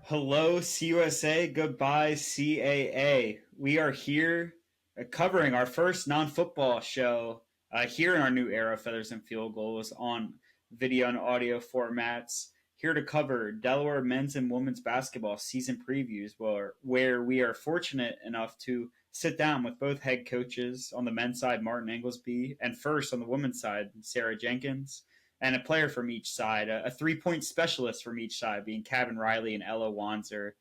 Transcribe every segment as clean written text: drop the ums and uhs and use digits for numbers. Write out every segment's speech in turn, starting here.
Hello, CUSA. Goodbye, CAA. We are here covering our first non football show here in our new era of Feathers and Field Goals on video and audio formats. Here to cover Delaware men's and women's basketball season previews, where we are fortunate enough to sit down with both head coaches on the men's side, Martin Ingelsby, and first on the women's side, Sarah Jenkins, and a player from each side, a 3 point specialist from each side, being Cavan Reilly and Ella Wanzer.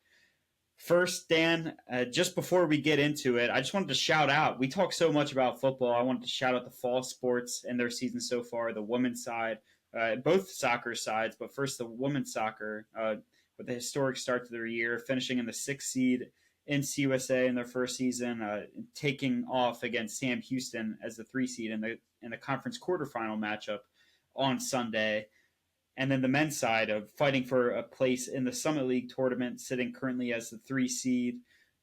First, Dan, just before we get into it, I just wanted to shout out. We talk so much about football. I wanted to shout out the fall sports and their season so far, the women's side, both soccer sides, but first the women's soccer with a historic start to their year, finishing in the sixth seed in CUSA in their first season, taking off against Sam Houston as the three seed in the conference quarterfinal matchup on Sunday. And then the men's side of fighting for a place in the Summit League tournament, sitting currently as the three seed.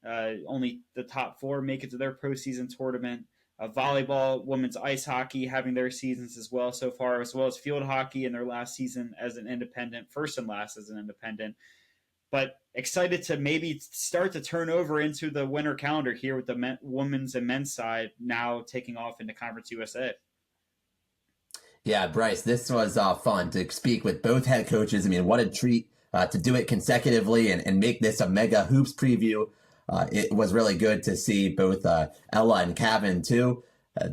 Only the top four make it to their postseason tournament. Volleyball, women's ice hockey having their seasons as well so far, as well as field hockey in their last season as an independent, first and last as an independent. But excited to maybe start to turn over into the winter calendar here with the women's and men's side now taking off into Conference USA. Yeah, Bryce, this was fun to speak with both head coaches. I mean, what a treat to do it consecutively and make this a mega hoops preview. It was really good to see both Ella and Cavan, too.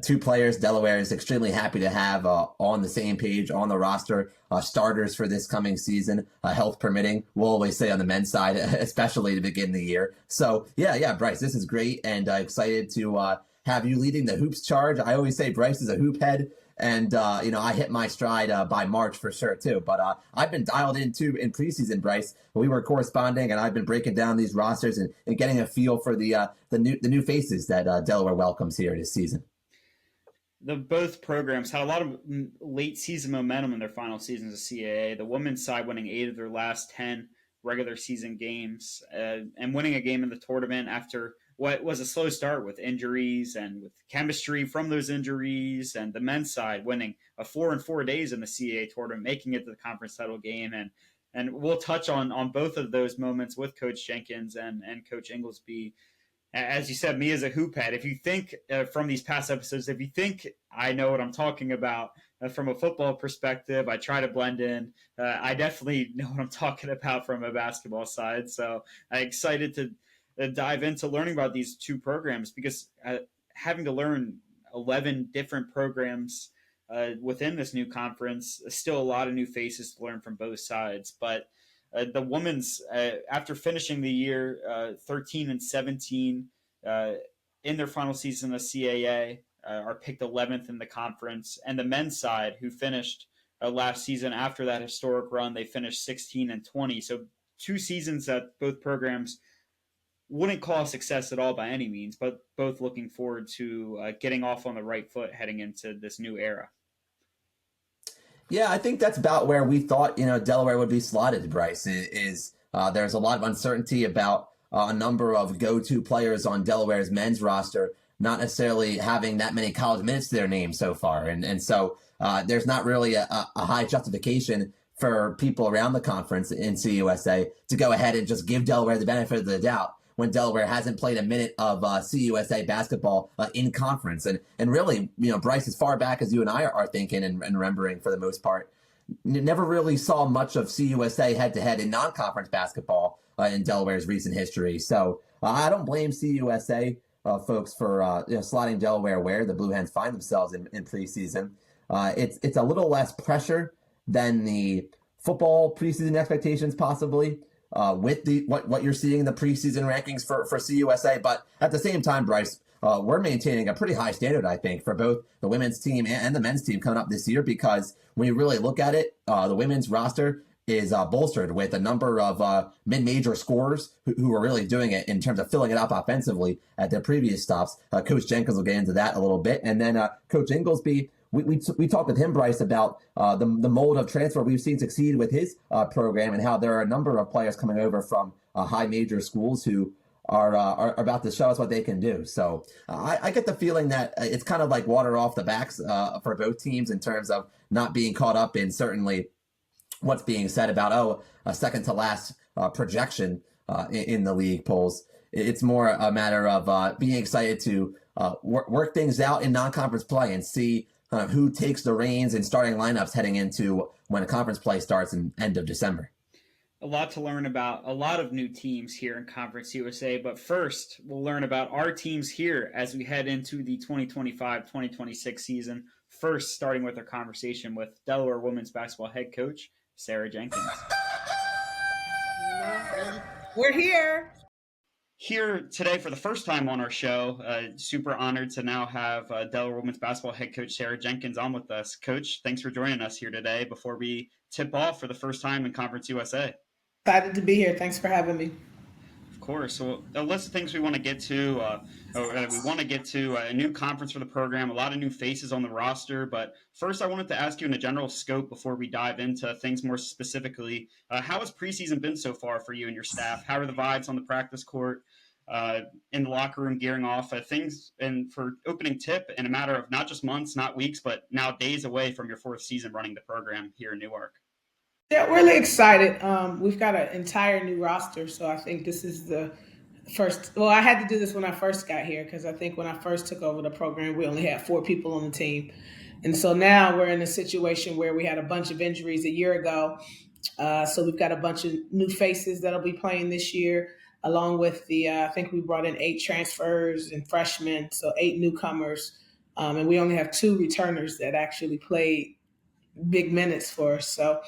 Two players Delaware is extremely happy to have on the same page, on the roster, starters for this coming season, health permitting. We'll always say on the men's side, especially to begin the year. So, yeah, Bryce, this is great and excited to have you leading the hoops charge. I always say Bryce is a hoop head. And, I hit my stride by March for sure, too. But I've been dialed in, too, in preseason, Bryce. We were corresponding, and I've been breaking down these rosters and getting a feel for the new faces that Delaware welcomes here this season. Both programs had a lot of late season momentum in their final seasons of CAA. The women's side winning 8 of their last 10 regular season games and winning a game in the tournament after what was a slow start with injuries and with chemistry from those injuries, and the men's side winning a 4 days in the CAA tournament, making it to the conference title game. And we'll touch on both of those moments with Coach Jenkins and Coach Ingelsby. As you said, me as a hoop head, if you think from these past episodes, if you think I know what I'm talking about from a football perspective, I try to blend in. I definitely know what I'm talking about from a basketball side. So I'm excited to dive into learning about these two programs, because having to learn 11 different programs within this new conference, still a lot of new faces to learn from both sides. But the women's, after finishing the year 13-17 in their final season of CAA, are picked 11th in the conference. And the men's side, who finished last season after that historic run, they finished 16-20. So 2 seasons that both programs wouldn't call a success at all by any means, but both looking forward to getting off on the right foot heading into this new era. Yeah, I think that's about where we thought, Delaware would be slotted, Bryce, is there's a lot of uncertainty about a number of go-to players on Delaware's men's roster, not necessarily having that many college minutes to their name so far. And so there's not really a high justification for people around the conference in CUSA to go ahead and just give Delaware the benefit of the doubt when Delaware hasn't played a minute of CUSA basketball in conference. And really, Bryce, as far back as you and I are thinking and remembering for the most part, never really saw much of CUSA head-to-head in non-conference basketball in Delaware's recent history. So I don't blame CUSA folks for slotting Delaware where the Blue Hens find themselves in preseason. It's a little less pressure than the football preseason expectations possibly. With what you're seeing in the preseason rankings for CUSA. But at the same time, Bryce, we're maintaining a pretty high standard, I think, for both the women's team and the men's team coming up this year, because when you really look at it, the women's roster is bolstered with a number of mid-major scorers who are really doing it in terms of filling it up offensively at their previous stops. Coach Jenkins will get into that a little bit. And then Coach Ingelsby, we talked with him, Bryce, about the mold of transfer we've seen succeed with his program, and how there are a number of players coming over from high major schools who are about to show us what they can do. So I get the feeling that it's kind of like water off the backs for both teams in terms of not being caught up in certainly what's being said about, a second to last projection in the league polls. It's more a matter of being excited to work things out in non-conference play and see who takes the reins in starting lineups heading into when a conference play starts in end of December. A lot to learn about a lot of new teams here in Conference USA. But first, we'll learn about our teams here as we head into the 2025-2026 season. First, starting with our conversation with Delaware women's basketball head coach, Sarah Jenkins. We're here. Here today for the first time on our show. Super honored to now have Delaware women's basketball head coach Sarah Jenkins on with us. Coach, thanks for joining us here today before we tip off for the first time in Conference USA. Excited to be here. Thanks for having me. Of course. So a list of things we want to get to. We want to get to a new conference for the program, a lot of new faces on the roster. But first, I wanted to ask you in a general scope before we dive into things more specifically. How has preseason been so far for you and your staff? How are the vibes on the practice court, in the locker room, gearing off? Things, and for opening tip, in a matter of not just months, not weeks, but now days away from your fourth season running the program here in Newark. Yeah, really excited. We've got an entire new roster, so I think this is the first. Well, I had to do this when I first got here because I think when I first took over the program, we only had 4 people on the team. And so now we're in a situation where we had a bunch of injuries a year ago. So we've got a bunch of new faces that'll be playing this year, along with I think we brought in 8 transfers and freshmen, so 8 newcomers. And we only have 2 returners that actually played big minutes for us. So,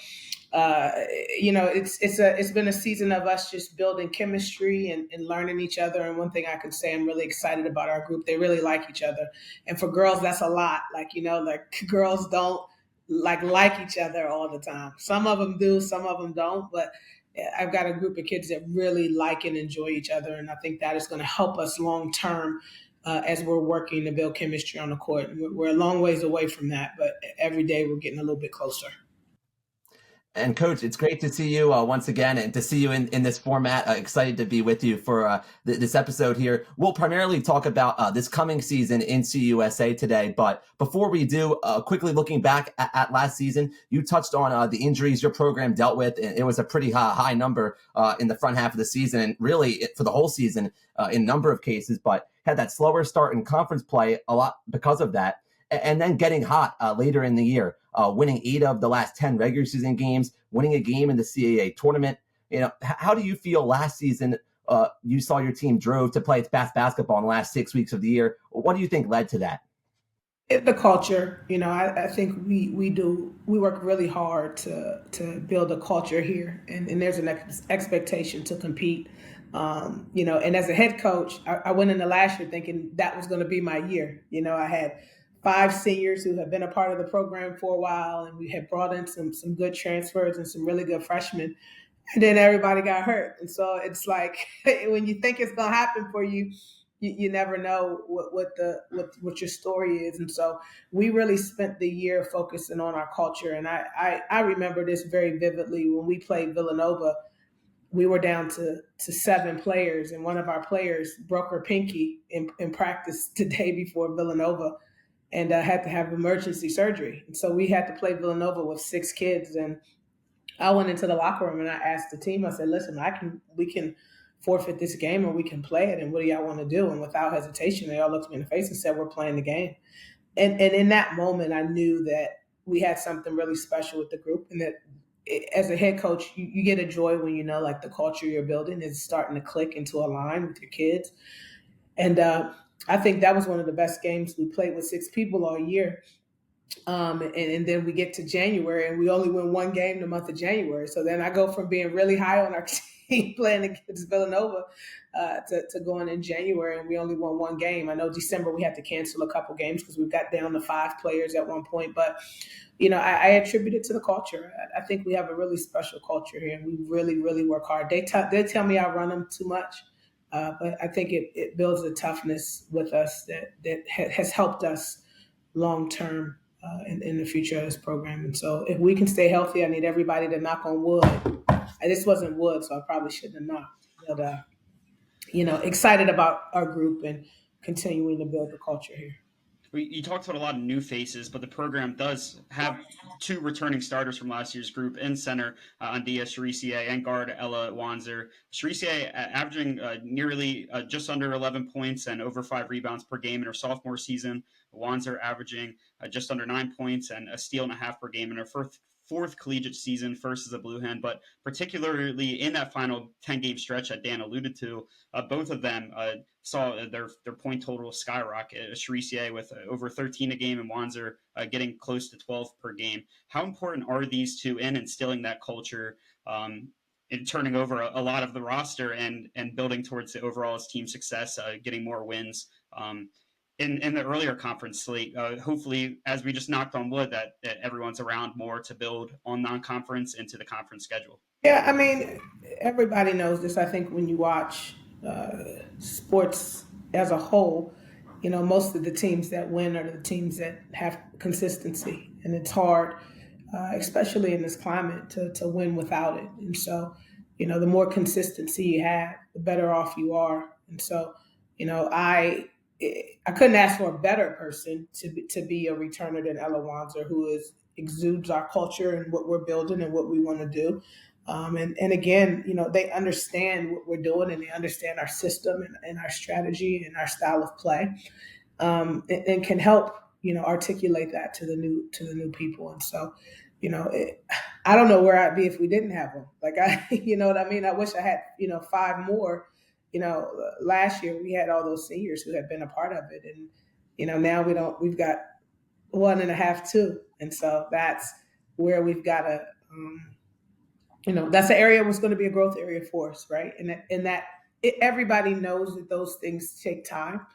it's been a season of us just building chemistry and learning each other. And one thing I could say, I'm really excited about our group. They really like each other. And for girls, that's a lot. Like girls don't like each other all the time. Some of them do, some of them don't. But I've got a group of kids that really like and enjoy each other. And I think that is going to help us long term as we're working to build chemistry on the court. We're a long ways away from that, but every day we're getting a little bit closer. And Coach, it's great to see you once again and to see you in this format. Excited to be with you for this episode here. We'll primarily talk about this coming season in CUSA today. But before we do, quickly looking back at last season, you touched on the injuries your program dealt with. And it was a pretty high number in the front half of the season and really for the whole season in a number of cases, but had that slower start in conference play a lot because of that. And then getting hot later in the year, winning 8 of the last 10 regular season games, winning a game in the CAA tournament. How do you feel last season you saw your team drove to play its best basketball in the last 6 weeks of the year? What do you think led to that? The culture, I think we work really hard to build a culture here, and there's an expectation to compete. And as a head coach, I went into last year thinking that was going to be my year. I had 5 seniors who have been a part of the program for a while, and we had brought in some good transfers and some really good freshmen. And then everybody got hurt. And so it's like when you think it's going to happen for you, you never know what your story is. And so we really spent the year focusing on our culture. And I remember this very vividly when we played Villanova. We were down to 7 players, and one of our players broke her pinky in practice the day before Villanova. And had to have emergency surgery. And so we had to play Villanova with 6 kids. And I went into the locker room and I asked the team, I said, listen, we can forfeit this game or we can play it. And what do y'all want to do? And without hesitation, they all looked me in the face and said, we're playing the game. And in that moment, I knew that we had something really special with the group, and that as a head coach, you get a joy when you know like the culture you're building is starting to click into a line with your kids. And I think that was one of the best games. We played with 6 people all year. And then we get to January and we only win 1 game the month of January. So then I go from being really high on our team playing against Villanova to going in January and we only won 1 game. I know December we had to cancel a couple games because we got down to 5 players at one point. But, I attribute it to the culture. I think we have a really special culture here and we really, really work hard. They tell me I run them too much. But I think it builds a toughness with us that has helped us long term in the future of this program. And so if we can stay healthy, I need everybody to knock on wood. This wasn't wood, so I probably shouldn't have knocked. But, excited about our group and continuing to build the culture here. You talked about a lot of new faces, but the program does have two returning starters from last year's group in center Andia Charisier and guard Ella Wanzer. Charisier averaging nearly just under 11 points and over 5 rebounds per game in her sophomore season. Wanzer averaging just under 9 points and a steal and a half per game in her fourth collegiate season, first as a Blue Hen, but particularly in that final 10-game stretch that Dan alluded to, both of them saw their point total skyrocket. Charisier with over 13 a game and Wanzer getting close to 12 per game. How important are these two in instilling that culture, in turning over a lot of the roster and building towards the overall team success, getting more wins? In the earlier conference slate, hopefully, as we just knocked on wood, that everyone's around more to build on non-conference into the conference schedule. Yeah, I mean, everybody knows this. I think when you watch sports as a whole, most of the teams that win are the teams that have consistency, and it's hard, especially in this climate, to win without it. And so, the more consistency you have, the better off you are. And so, I couldn't ask for a better person to be a returner than Ella Wanzer, who exudes our culture and what we're building and what we want to do. And again, they understand what we're doing, and they understand our system and our strategy and our style of play, and can help articulate that to the new people. And so, I don't know where I'd be if we didn't have them. Like you know what I mean. I wish I had 5 more. Last year we had all those seniors who had been a part of it, and now we don't. We've got 1.5, 2, and so that's where we've got to. That's an area was going to be a growth area for us, right? And everybody knows that those things take time,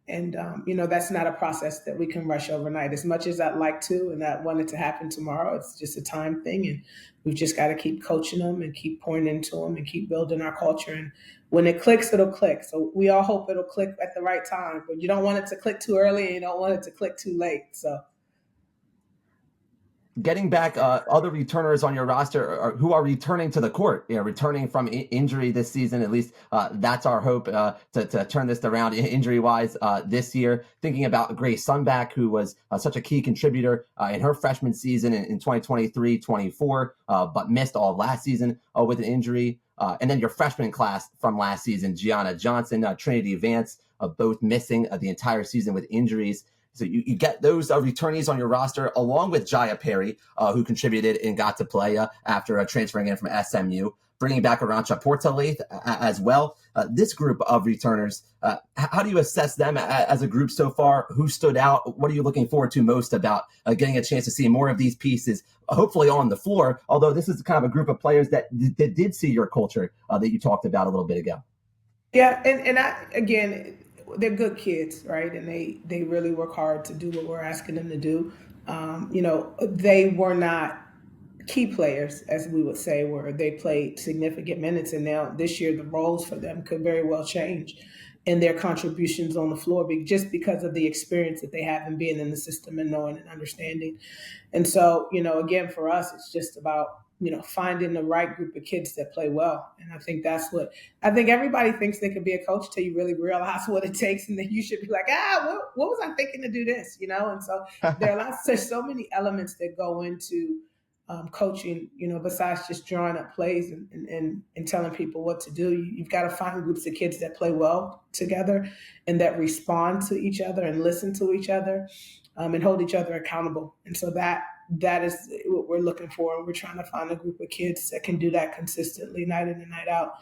and that's not a process that we can rush overnight. As much as I'd like to, and I want it to happen tomorrow, it's just a time thing, and we've just got to keep coaching them and keep pouring into them and keep building our culture. And when it clicks, it'll click. So we all hope it'll click at the right time, but you don't want it to click too early, and you don't want it to click too late. So. Getting back, other returners on your roster who are returning to the court, returning from injury this season. At least that's our hope to turn this around injury-wise this year. Thinking about Grace Sunback, who was such a key contributor in her freshman season in 2023-24, but missed all of last season with an injury. And then your freshman class from last season, Gianna Johnson, Trinity Vance, both missing the entire season with injuries. So you get those returnees on your roster, along with Jaya Perry, who contributed and got to play after transferring in from SMU, bringing back Arancha Portalaith as well. This group of returners, how do you assess them as a group so far? Who stood out? What are you looking forward to most about getting a chance to see more of these pieces, hopefully on the floor, although this is kind of a group of players that did see your culture that you talked about a little bit ago? Yeah, and again, they're good kids, right? And they really work hard to do what we're asking them to do. They were not key players, as we would say, where they played significant minutes, and now this year the roles for them could very well change in their contributions on the floor, just because of the experience that they have in being in the system and knowing and understanding. And so, again, for us, it's just about finding the right group of kids that play well. And I think everybody thinks they can be a coach till you really realize what it takes. And then you should be like, what was I thinking to do this? And so there's so many elements that go into coaching, besides just drawing up plays and telling people what to do. You've got to find groups of kids that play well together and that respond to each other and listen to each other, and hold each other accountable. And so that is what we're looking for. And we're trying to find a group of kids that can do that consistently, night in and night out.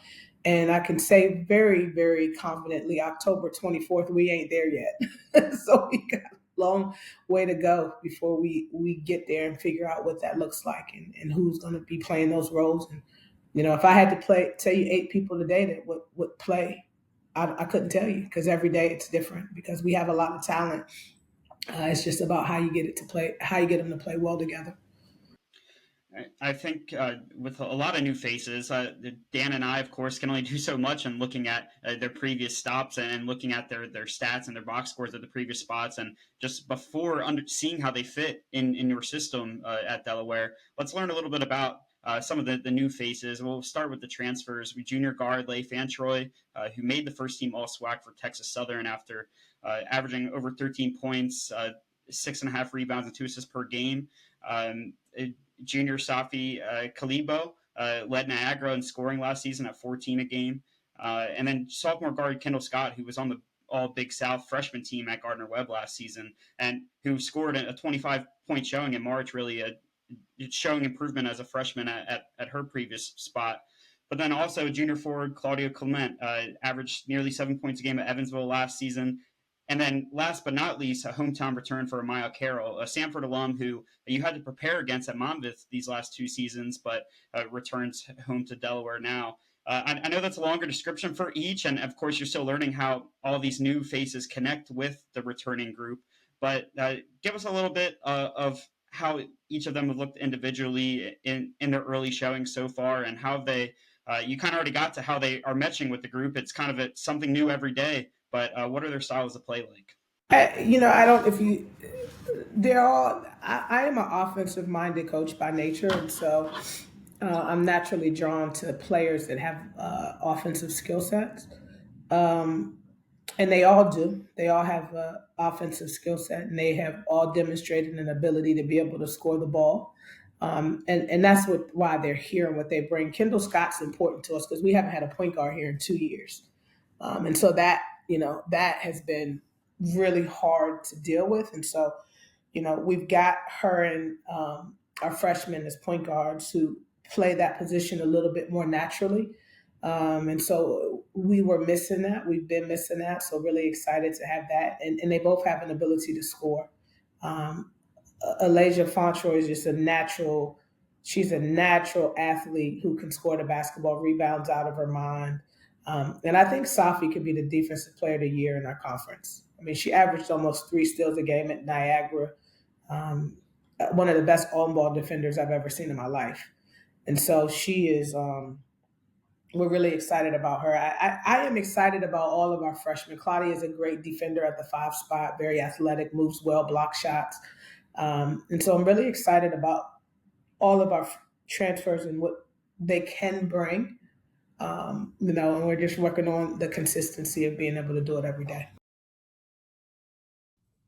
And I can say very, very confidently, October 24th, we ain't there yet. So we got a long way to go before we get there and figure out what that looks like and who's going to be playing those roles. And, if I had to tell you 8 people today that would play, I couldn't tell you, because every day it's different, because we have a lot of talent. It's just about how you get them to play well together. I think with a lot of new faces, Dan and I, of course, can only do so much in looking at their previous stops and looking at their stats and their box scores at the previous spots. And just before seeing how they fit in your system at Delaware, let's learn a little bit about some of the new faces. We'll start with the transfers. We junior guard Leigh Fantroy, who made the first team All-SWAC for Texas Southern after averaging over 13 points, 6.5 rebounds, and 2 assists per game. Junior Safi Kalibo led Niagara in scoring last season at 14 a game. And then sophomore guard Kendall Scott, who was on the All Big South freshman team at Gardner Webb last season, and who scored a 25-point showing in March, really showing improvement as a freshman at her previous spot. But then also junior forward Claudio Clement averaged nearly 7 points a game at Evansville last season. And then last but not least, a hometown return for Amaya Carroll, a Samford alum who you had to prepare against at Monmouth these last 2 seasons, but returns home to Delaware now. I know that's a longer description for each, and of course you're still learning how all these new faces connect with the returning group, but give us a little bit of how each of them have looked individually in their early showing so far, and how they, you kind of already got to how they are meshing with the group. It's kind of something new every day, but what are their styles of play like? I don't, if you, they're all, I am an offensive minded coach by nature. And so I'm naturally drawn to players that have offensive skill sets. And they all do. They all have an offensive skill set, and they have all demonstrated an ability to be able to score the ball. And that's why they're here and what they bring. Kendall Scott's important to us because we haven't had a point guard here in 2 years. And so that has been really hard to deal with. And so, we've got her and our freshmen as point guards who play that position a little bit more naturally. And so we were missing that. We've been missing that. So really excited to have that. And they both have an ability to score. Ella Wanzer is just she's a natural athlete who can score the basketball, rebounds out of her mind. And I think Safi could be the defensive player of the year in our conference. I mean, she averaged almost 3 steals a game at Niagara. One of the best on-ball defenders I've ever seen in my life. And so she is, we're really excited about her. I am excited about all of our freshmen. Claudia is a great defender at the 5 spot, very athletic, moves well, block shots. And so I'm really excited about all of our transfers and what they can bring. And we're just working on the consistency of being able to do it every day.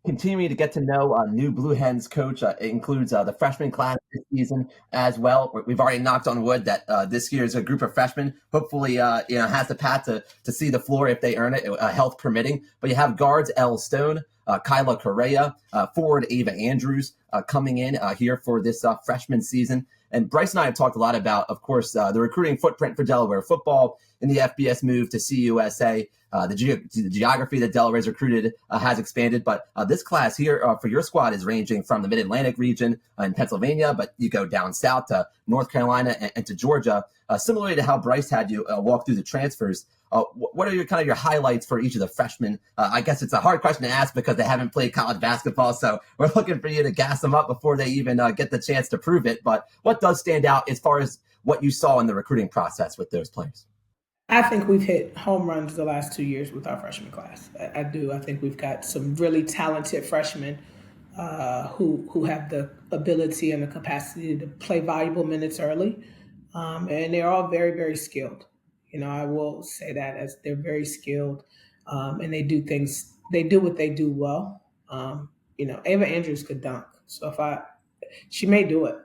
Continuing to get to know new Blue Hens coach. It includes the freshman class this season as well. We've already knocked on wood that this year's a group of freshmen hopefully has the path to see the floor if they earn it, health permitting. But you have guards Elle Stone, Kyla Correa, forward Ava Andrews coming in here for this freshman season. And Bryce and I have talked a lot about, of course, the recruiting footprint for Delaware football in the FBS move to CUSA. The geography that Delaware's recruited has expanded, but this class here for your squad is ranging from the Mid-Atlantic region in Pennsylvania, but you go down south to North Carolina and to Georgia. Similarly to how Bryce had you walk through the transfers, what are your highlights for each of the freshmen? I guess it's a hard question to ask because they haven't played college basketball, so we're looking for you to gas them up before they even get the chance to prove it. But what does stand out as far as what you saw in the recruiting process with those players? I think we've hit home runs the last 2 years with our freshman class. I do. I think we've got some really talented freshmen who have the ability and the capacity to play valuable minutes early. And they're all very, very skilled. I will say that as they're very skilled and they do what they do well. Ava Andrews could dunk. So she may do it,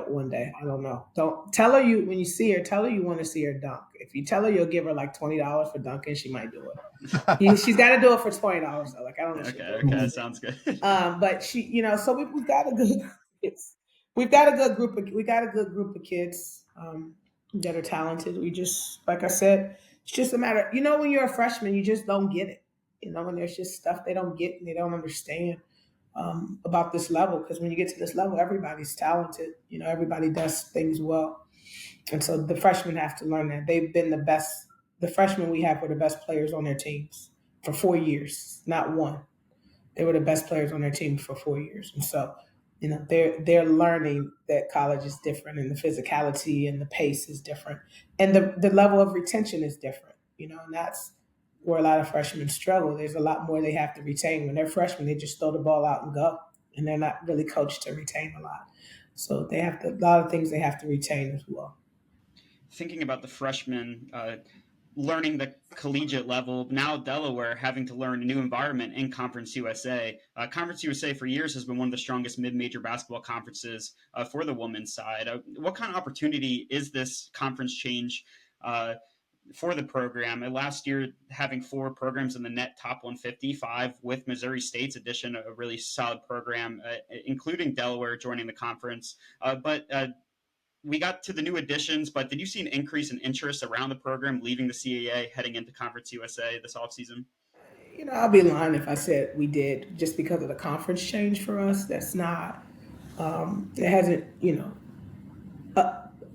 one day. I don't know. Don't tell her when you see her, tell her you want to see her dunk. If you tell her you'll give her like $20 for dunking, she might do it. She's got to do it for $20 though. Like, I don't know. Okay, sounds good. But she, so we've got a good, we've got a good group of kids that are talented. We just, like I said, it's just a matter. When you're a freshman, you just don't get it. When there's just stuff they don't get and they don't understand about this level. Because when you get to this level, everybody's talented. Everybody does things well. And so the freshmen have to learn that. They've been the best. The freshmen we have were the best players on their teams for 4 years, not one. They were the best players on their team for 4 years. And so, they're learning that college is different and the physicality and the pace is different. And the level of retention is different, and that's where a lot of freshmen struggle. There's a lot more they have to retain. When they're freshmen, they just throw the ball out and go. And they're not really coached to retain a lot. So they have to, a lot of things they have to retain as well. Thinking about the freshmen learning the collegiate level, now Delaware having to learn a new environment in Conference USA. Conference USA for years has been one of the strongest mid-major basketball conferences for the women's side. What kind of opportunity is this conference change for the program? And last year, having 4 programs in the net top 155 with Missouri State's addition, a really solid program, including Delaware joining the conference. But we got to the new additions, but did you see an increase in interest around the program leaving the CAA heading into Conference USA this offseason? I'll be lying if I said we did just because of the conference change for us. That's not, it hasn't,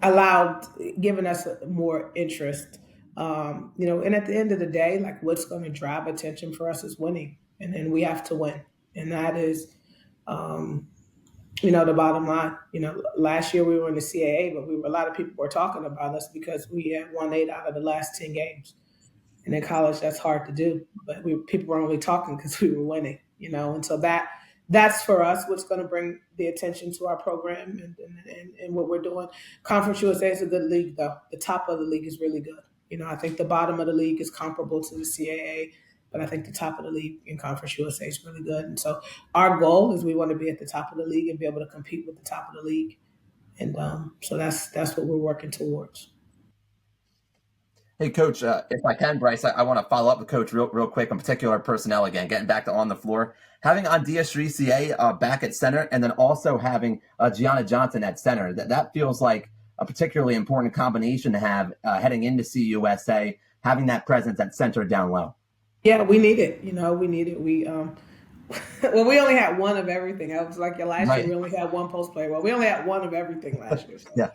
allowed, given us more interest. And at the end of the day, like what's going to drive attention for us is winning. And then we have to win. And that is, the bottom line. Last year we were in the CAA, but a lot of people were talking about us because we had won 8 out of the last 10 games. And in college, that's hard to do. But people were only talking because we were winning, And so that's for us what's going to bring the attention to our program and what we're doing. Conference USA is a good league, though. The top of the league is really good. I think the bottom of the league is comparable to the CAA, but I think the top of the league in Conference USA is really good. And so our goal is we want to be at the top of the league and be able to compete with the top of the league. And so that's what we're working towards. Hey, Coach, if I can, Bryce, I want to follow up with Coach real quick on particular personnel again, getting back to on the floor. Having Andia Shricia back at center and then also having Gianna Johnson at center, that feels like a particularly important combination to have heading into CUSA, having that presence at center down low. Yeah, we need it. We need it. We we only had one of everything. I was like last year, we only had one post player. Well, we only had one of everything last year. So. Yeah.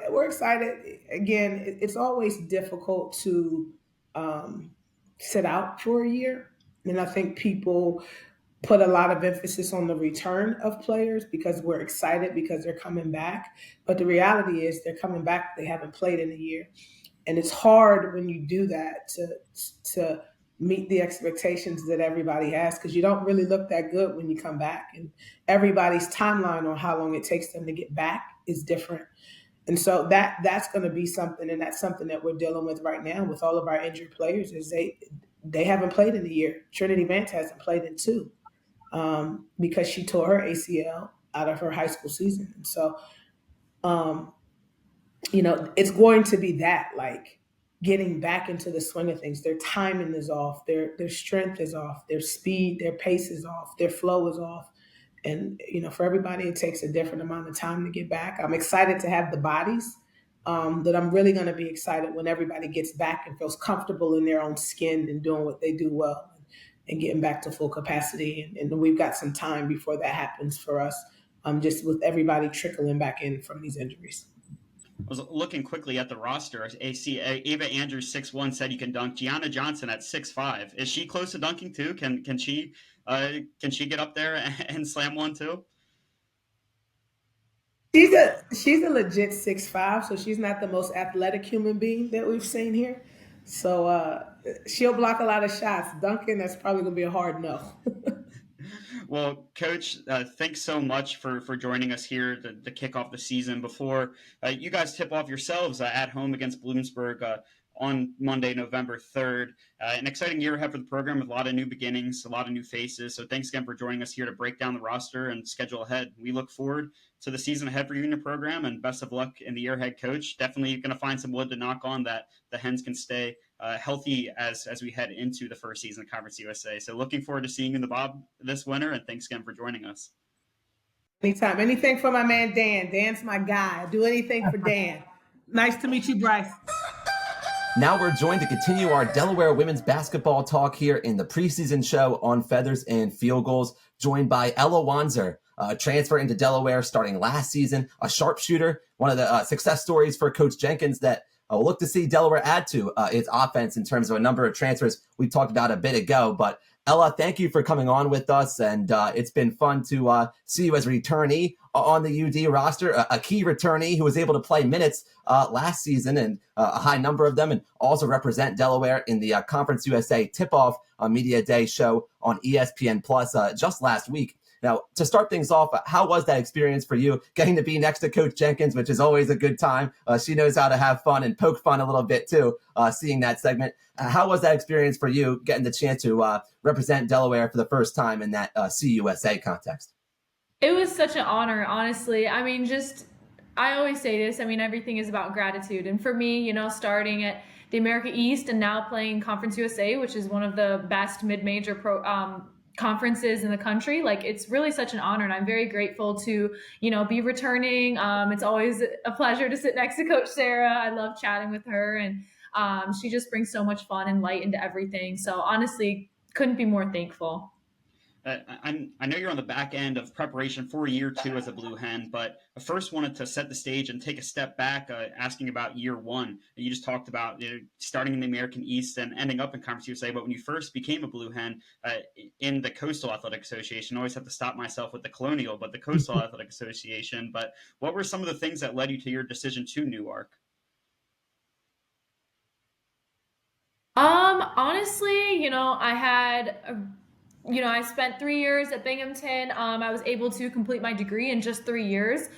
We're excited. Again, it's always difficult to sit out for a year. And I think people put a lot of emphasis on the return of players because we're excited because they're coming back. But the reality is they're coming back. They haven't played in a year. And it's hard when you do that to meet the expectations that everybody has because you don't really look that good when you come back. And everybody's timeline on how long it takes them to get back is different. And so that's going to be something, and that's something that we're dealing with right now with all of our injured players is they haven't played in a year. Trinity Vance hasn't played in 2 because she tore her ACL out of her high school season. And so, it's going to be that, like, getting back into the swing of things. Their timing is off. Their strength is off. Their speed, their pace is off. Their flow is off. And, for everybody, it takes a different amount of time to get back. I'm excited to have the bodies that I'm really going to be excited when everybody gets back and feels comfortable in their own skin and doing what they do well and getting back to full capacity. And we've got some time before that happens for us, just with everybody trickling back in from these injuries. I was looking quickly at the roster. Ava Andrews, 6'1", said you can dunk. Gianna Johnson at 6'5". Is she close to dunking too? Can she get up there and slam one too? She's a legit 6'5", so she's not the most athletic human being that we've seen here. So she'll block a lot of shots. Dunking, that's probably going to be a hard no. Well, Coach, thanks so much for joining us here to kick off the season before you guys tip off yourselves at home against Bloomsburg on Monday, November 3rd. An exciting year ahead for the program with a lot of new beginnings, a lot of new faces. So thanks again for joining us here to break down the roster and schedule ahead. We look forward to the season ahead for you and your program, and best of luck in the year ahead, Coach. Definitely going to find some wood to knock on that the Hens can stay healthy as we head into the first season of Conference USA. So looking forward to seeing you in the Bob this winter, and thanks again for joining us. Anytime. Anything for my man, Dan. Dan's my guy. I'll do anything for Dan. Nice to meet you, Bryce. Now we're joined to continue our Delaware women's basketball talk here in the preseason show on Feathers and Field Goals, joined by Ella Wanzer, transfer into Delaware starting last season, a sharpshooter, one of the success stories for Coach Jenkins that we'll look to see Delaware add to its offense in terms of a number of transfers we talked about a bit ago. But Ella, thank you for coming on with us, and it's been fun to see you as a returnee on the UD roster, a key returnee who was able to play minutes last season and a high number of them, and also represent Delaware in the Conference USA Tip-Off Media Day show on ESPN Plus just last week. Now, to start things off, how was that experience for you getting to be next to Coach Jenkins, which is always a good time? She knows how to have fun and poke fun a little bit too, seeing that segment. How was that experience for you getting the chance to represent Delaware for the first time in that CUSA context? It was such an honor, honestly. I mean, I always say this, I mean, everything is about gratitude. And for me, you know, starting at the America East and now playing Conference USA, which is one of the best mid-major conferences in the country, like, it's really such an honor. And I'm very grateful to, you know, be returning. It's always a pleasure to sit next to Coach Sarah. I love chatting with her, and she just brings so much fun and light into everything. So honestly, couldn't be more thankful. I know you're on the back end of preparation for year 2 as a Blue Hen, but I first wanted to set the stage and take a step back, asking about year 1. You just talked about, you know, starting in the American East and ending up in Conference USA, but when you first became a Blue Hen in the Coastal Athletic Association, I always have to stop myself with the Colonial, but the Coastal Athletic Association. But what were some of the things that led you to your decision to Newark? Honestly, you know, I spent 3 years at Binghamton. I was able to complete my degree in just 3 years,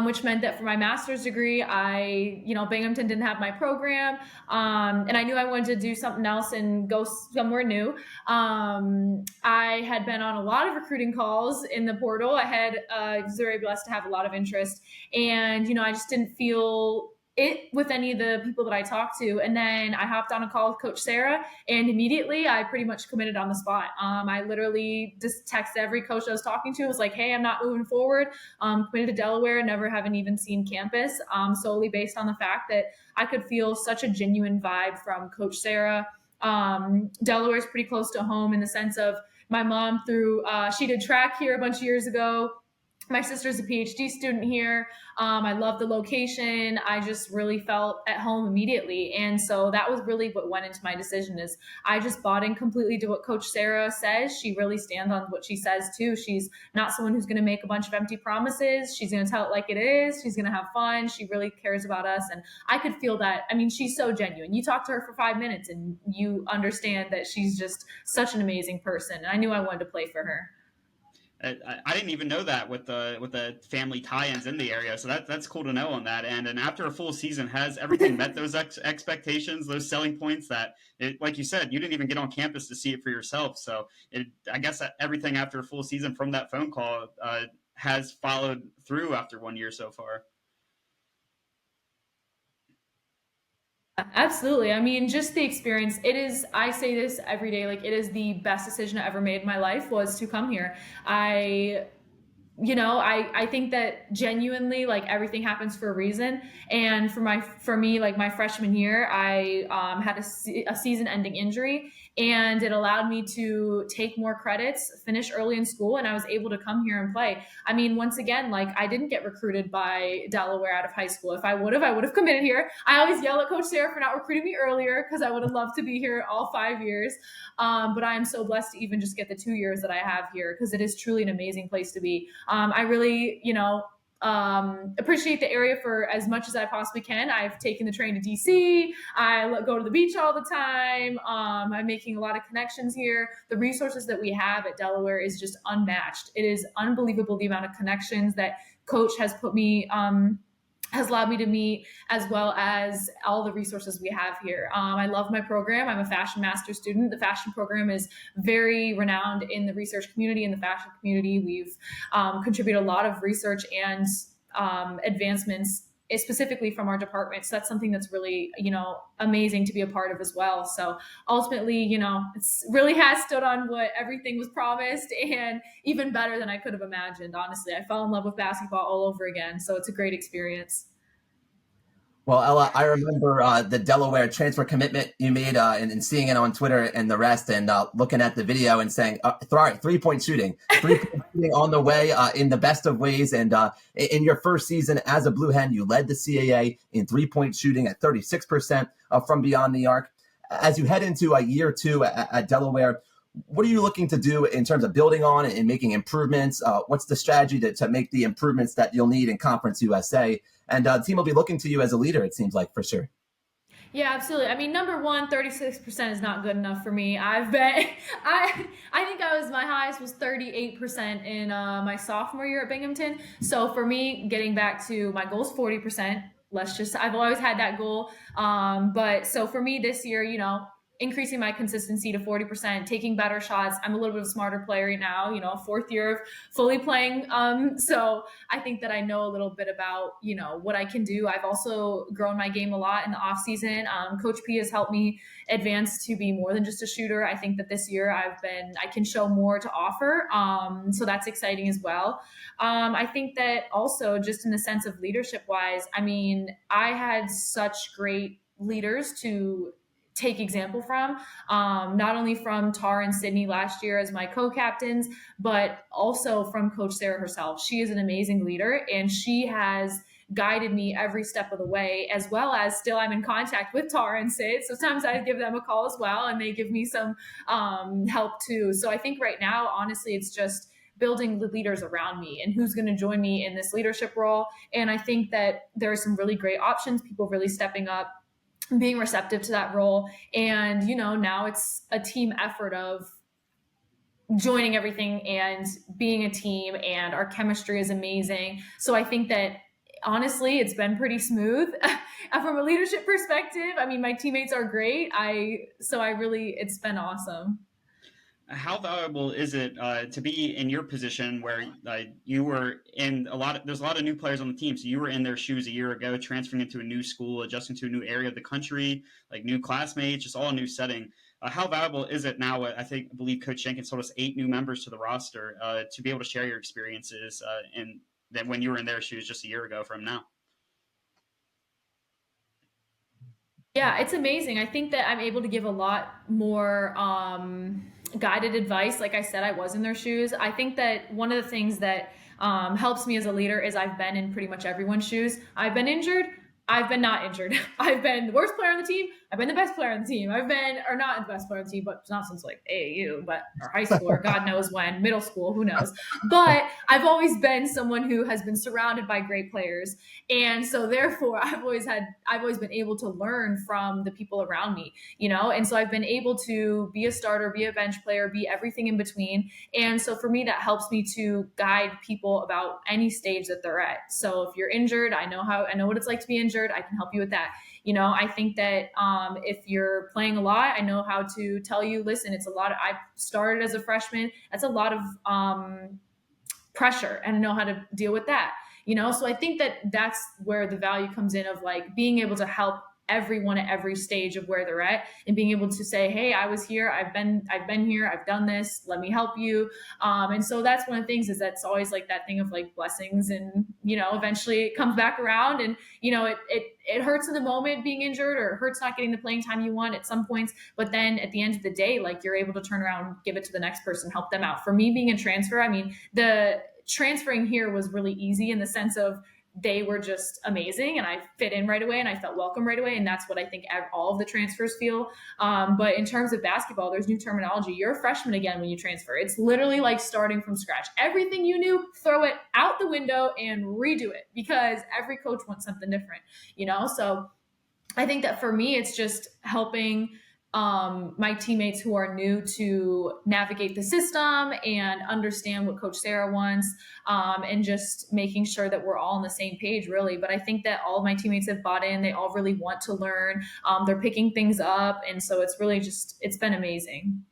which meant that for my master's degree, Binghamton didn't have my program. And I knew I wanted to do something else and go somewhere new. I had been on a lot of recruiting calls in the portal. I was very blessed to have a lot of interest. And, you know, I just didn't feel it with any of the people that I talked to. And then I hopped on a call with Coach Sarah, and immediately I pretty much committed on the spot. I literally just texted every coach I was talking to. I was like, hey, I'm not moving forward. Committed to Delaware, never having even seen campus, solely based on the fact that I could feel such a genuine vibe from Coach Sarah. Delaware is pretty close to home in the sense of my mom she did track here a bunch of years ago. My sister's a PhD student here. I love the location. I just really felt at home immediately. And so that was really what went into my decision. Is I just bought in completely to what Coach Sarah says. She really stands on what she says too. She's not someone who's going to make a bunch of empty promises. She's going to tell it like it is. She's going to have fun. She really cares about us. And I could feel that. I mean, she's so genuine. You talk to her for 5 minutes and you understand that she's just such an amazing person. And I knew I wanted to play for her. I didn't even know that with the family tie-ins in the area, so that's cool to know on that end. And after a full season, has everything met those expectations, those selling points that, like you said, you didn't even get on campus to see it for yourself? So I guess that everything after a full season from that phone call has followed through after 1 year so far. Absolutely. I mean, just the experience. I say this every day, like, it is the best decision I ever made in my life was to come here. I think that genuinely, like, everything happens for a reason. And for me, like, my freshman year, I had a season-ending injury, and it allowed me to take more credits, finish early in school, and I was able to come here and play. I mean, once again, like, I didn't get recruited by Delaware out of high school. If I would have committed here. I always yell at Coach Sarah for not recruiting me earlier, because I would have loved to be here all 5 years. But I am so blessed to even just get the 2 years that I have here, because it is truly an amazing place to be. I really, appreciate the area for as much as I possibly can. I've taken the train to DC. I go to the beach all the time. I'm making a lot of connections here. The resources that we have at Delaware is just unmatched. It is unbelievable the amount of connections that Coach has has allowed me to meet, as well as all the resources we have here. I love my program. I'm a fashion master student. The fashion program is very renowned in the research community. In the fashion community, we've contributed a lot of research and advancements, specifically from our department. So that's something that's really, amazing to be a part of as well. So ultimately, it's really has stood on what everything was promised, and even better than I could have imagined. Honestly, I fell in love with basketball all over again. So it's a great experience. Well, Ella, I remember the Delaware transfer commitment you made and seeing it on Twitter and the rest, and looking at the video and saying, three-point shooting on the way in the best of ways. And in your first season as a Blue Hen, you led the CAA in three-point shooting at 36% from beyond the arc. As you head into year 2 at Delaware, what are you looking to do in terms of building on and making improvements? What's the strategy to make the improvements that you'll need in Conference USA? And the team will be looking to you as a leader, it seems like, for sure. Yeah, absolutely. I mean, number one, 36% is not good enough for me. I think my highest was 38% in my sophomore year at Binghamton. So for me, getting back to my goal is 40%. I've always had that goal. But so for me this year, increasing my consistency to 40%, taking better shots. I'm a little bit of a smarter player now, fourth year of fully playing. So I think that I know a little bit about, what I can do. I've also grown my game a lot in the off season. Coach P has helped me advance to be more than just a shooter. I think that this year I can show more to offer. So that's exciting as well. I think that also just in the sense of leadership wise, I mean, I had such great leaders to take example from, not only from Tar and Sydney last year as my co-captains, but also from Coach Sarah herself. She is an amazing leader, and she has guided me every step of the way, as well as still I'm in contact with Tar and Sid. So sometimes I give them a call as well, and they give me some help too. So I think right now, honestly, it's just building the leaders around me and who's going to join me in this leadership role. And I think that there are some really great options, people really stepping up, being receptive to that role. And, now it's a team effort of joining everything and being a team, and our chemistry is amazing. So I think that honestly, it's been pretty smooth from a leadership perspective. I mean, my teammates are great. It's been awesome. How valuable is it to be in your position where you were in there's a lot of new players on the team. So you were in their shoes a year ago, transferring into a new school, adjusting to a new area of the country, like new classmates, just all a new setting. How valuable is it now? I believe Coach Jenkins told us 8 new members to the roster to be able to share your experiences and then when you were in their shoes just a year ago from now. Yeah, it's amazing. I think that I'm able to give a lot more guided advice. Like I said, I was in their shoes. I think that one of the things that helps me as a leader is I've been in pretty much everyone's shoes. I've been injured. I've been not injured. I've been the worst player on the team. I've been the best player on the team. Or not the best player on the team, but not since like AAU, or high school, or God knows when, middle school, who knows. But I've always been someone who has been surrounded by great players. And so therefore I've always been able to learn from the people around me, and so I've been able to be a starter, be a bench player, be everything in between. And so for me, that helps me to guide people about any stage that they're at. So if you're injured, I know what it's like to be injured. I can help you with that. I think that if you're playing a lot, I know how to tell you, listen, I started as a freshman. That's a lot of pressure, and I know how to deal with that. So I think that that's where the value comes in of like being able to help everyone at every stage of where they're at, and being able to say, hey, I was here, I've been here, I've done this, let me help you. And so that's one of the things, is that's always like that thing of like blessings, and eventually it comes back around, and it hurts in the moment being injured, or it hurts not getting the playing time you want at some points, but then at the end of the day, like you're able to turn around, give it to the next person, help them out. For me, being a transfer, I mean, the transferring here was really easy in the sense of they were just amazing, and I fit in right away, and I felt welcome right away. And that's what I think all of the transfers feel. But in terms of basketball, there's new terminology. You're a freshman again when you transfer. It's literally like starting from scratch. Everything you knew, throw it out the window and redo it, because every coach wants something different, So I think that for me, it's just helping my teammates who are new to navigate the system and understand what Coach Sarah wants, and just making sure that we're all on the same page, really. But I think that all of my teammates have bought in. They all really want to learn. They're picking things up. And so it's really it's been amazing.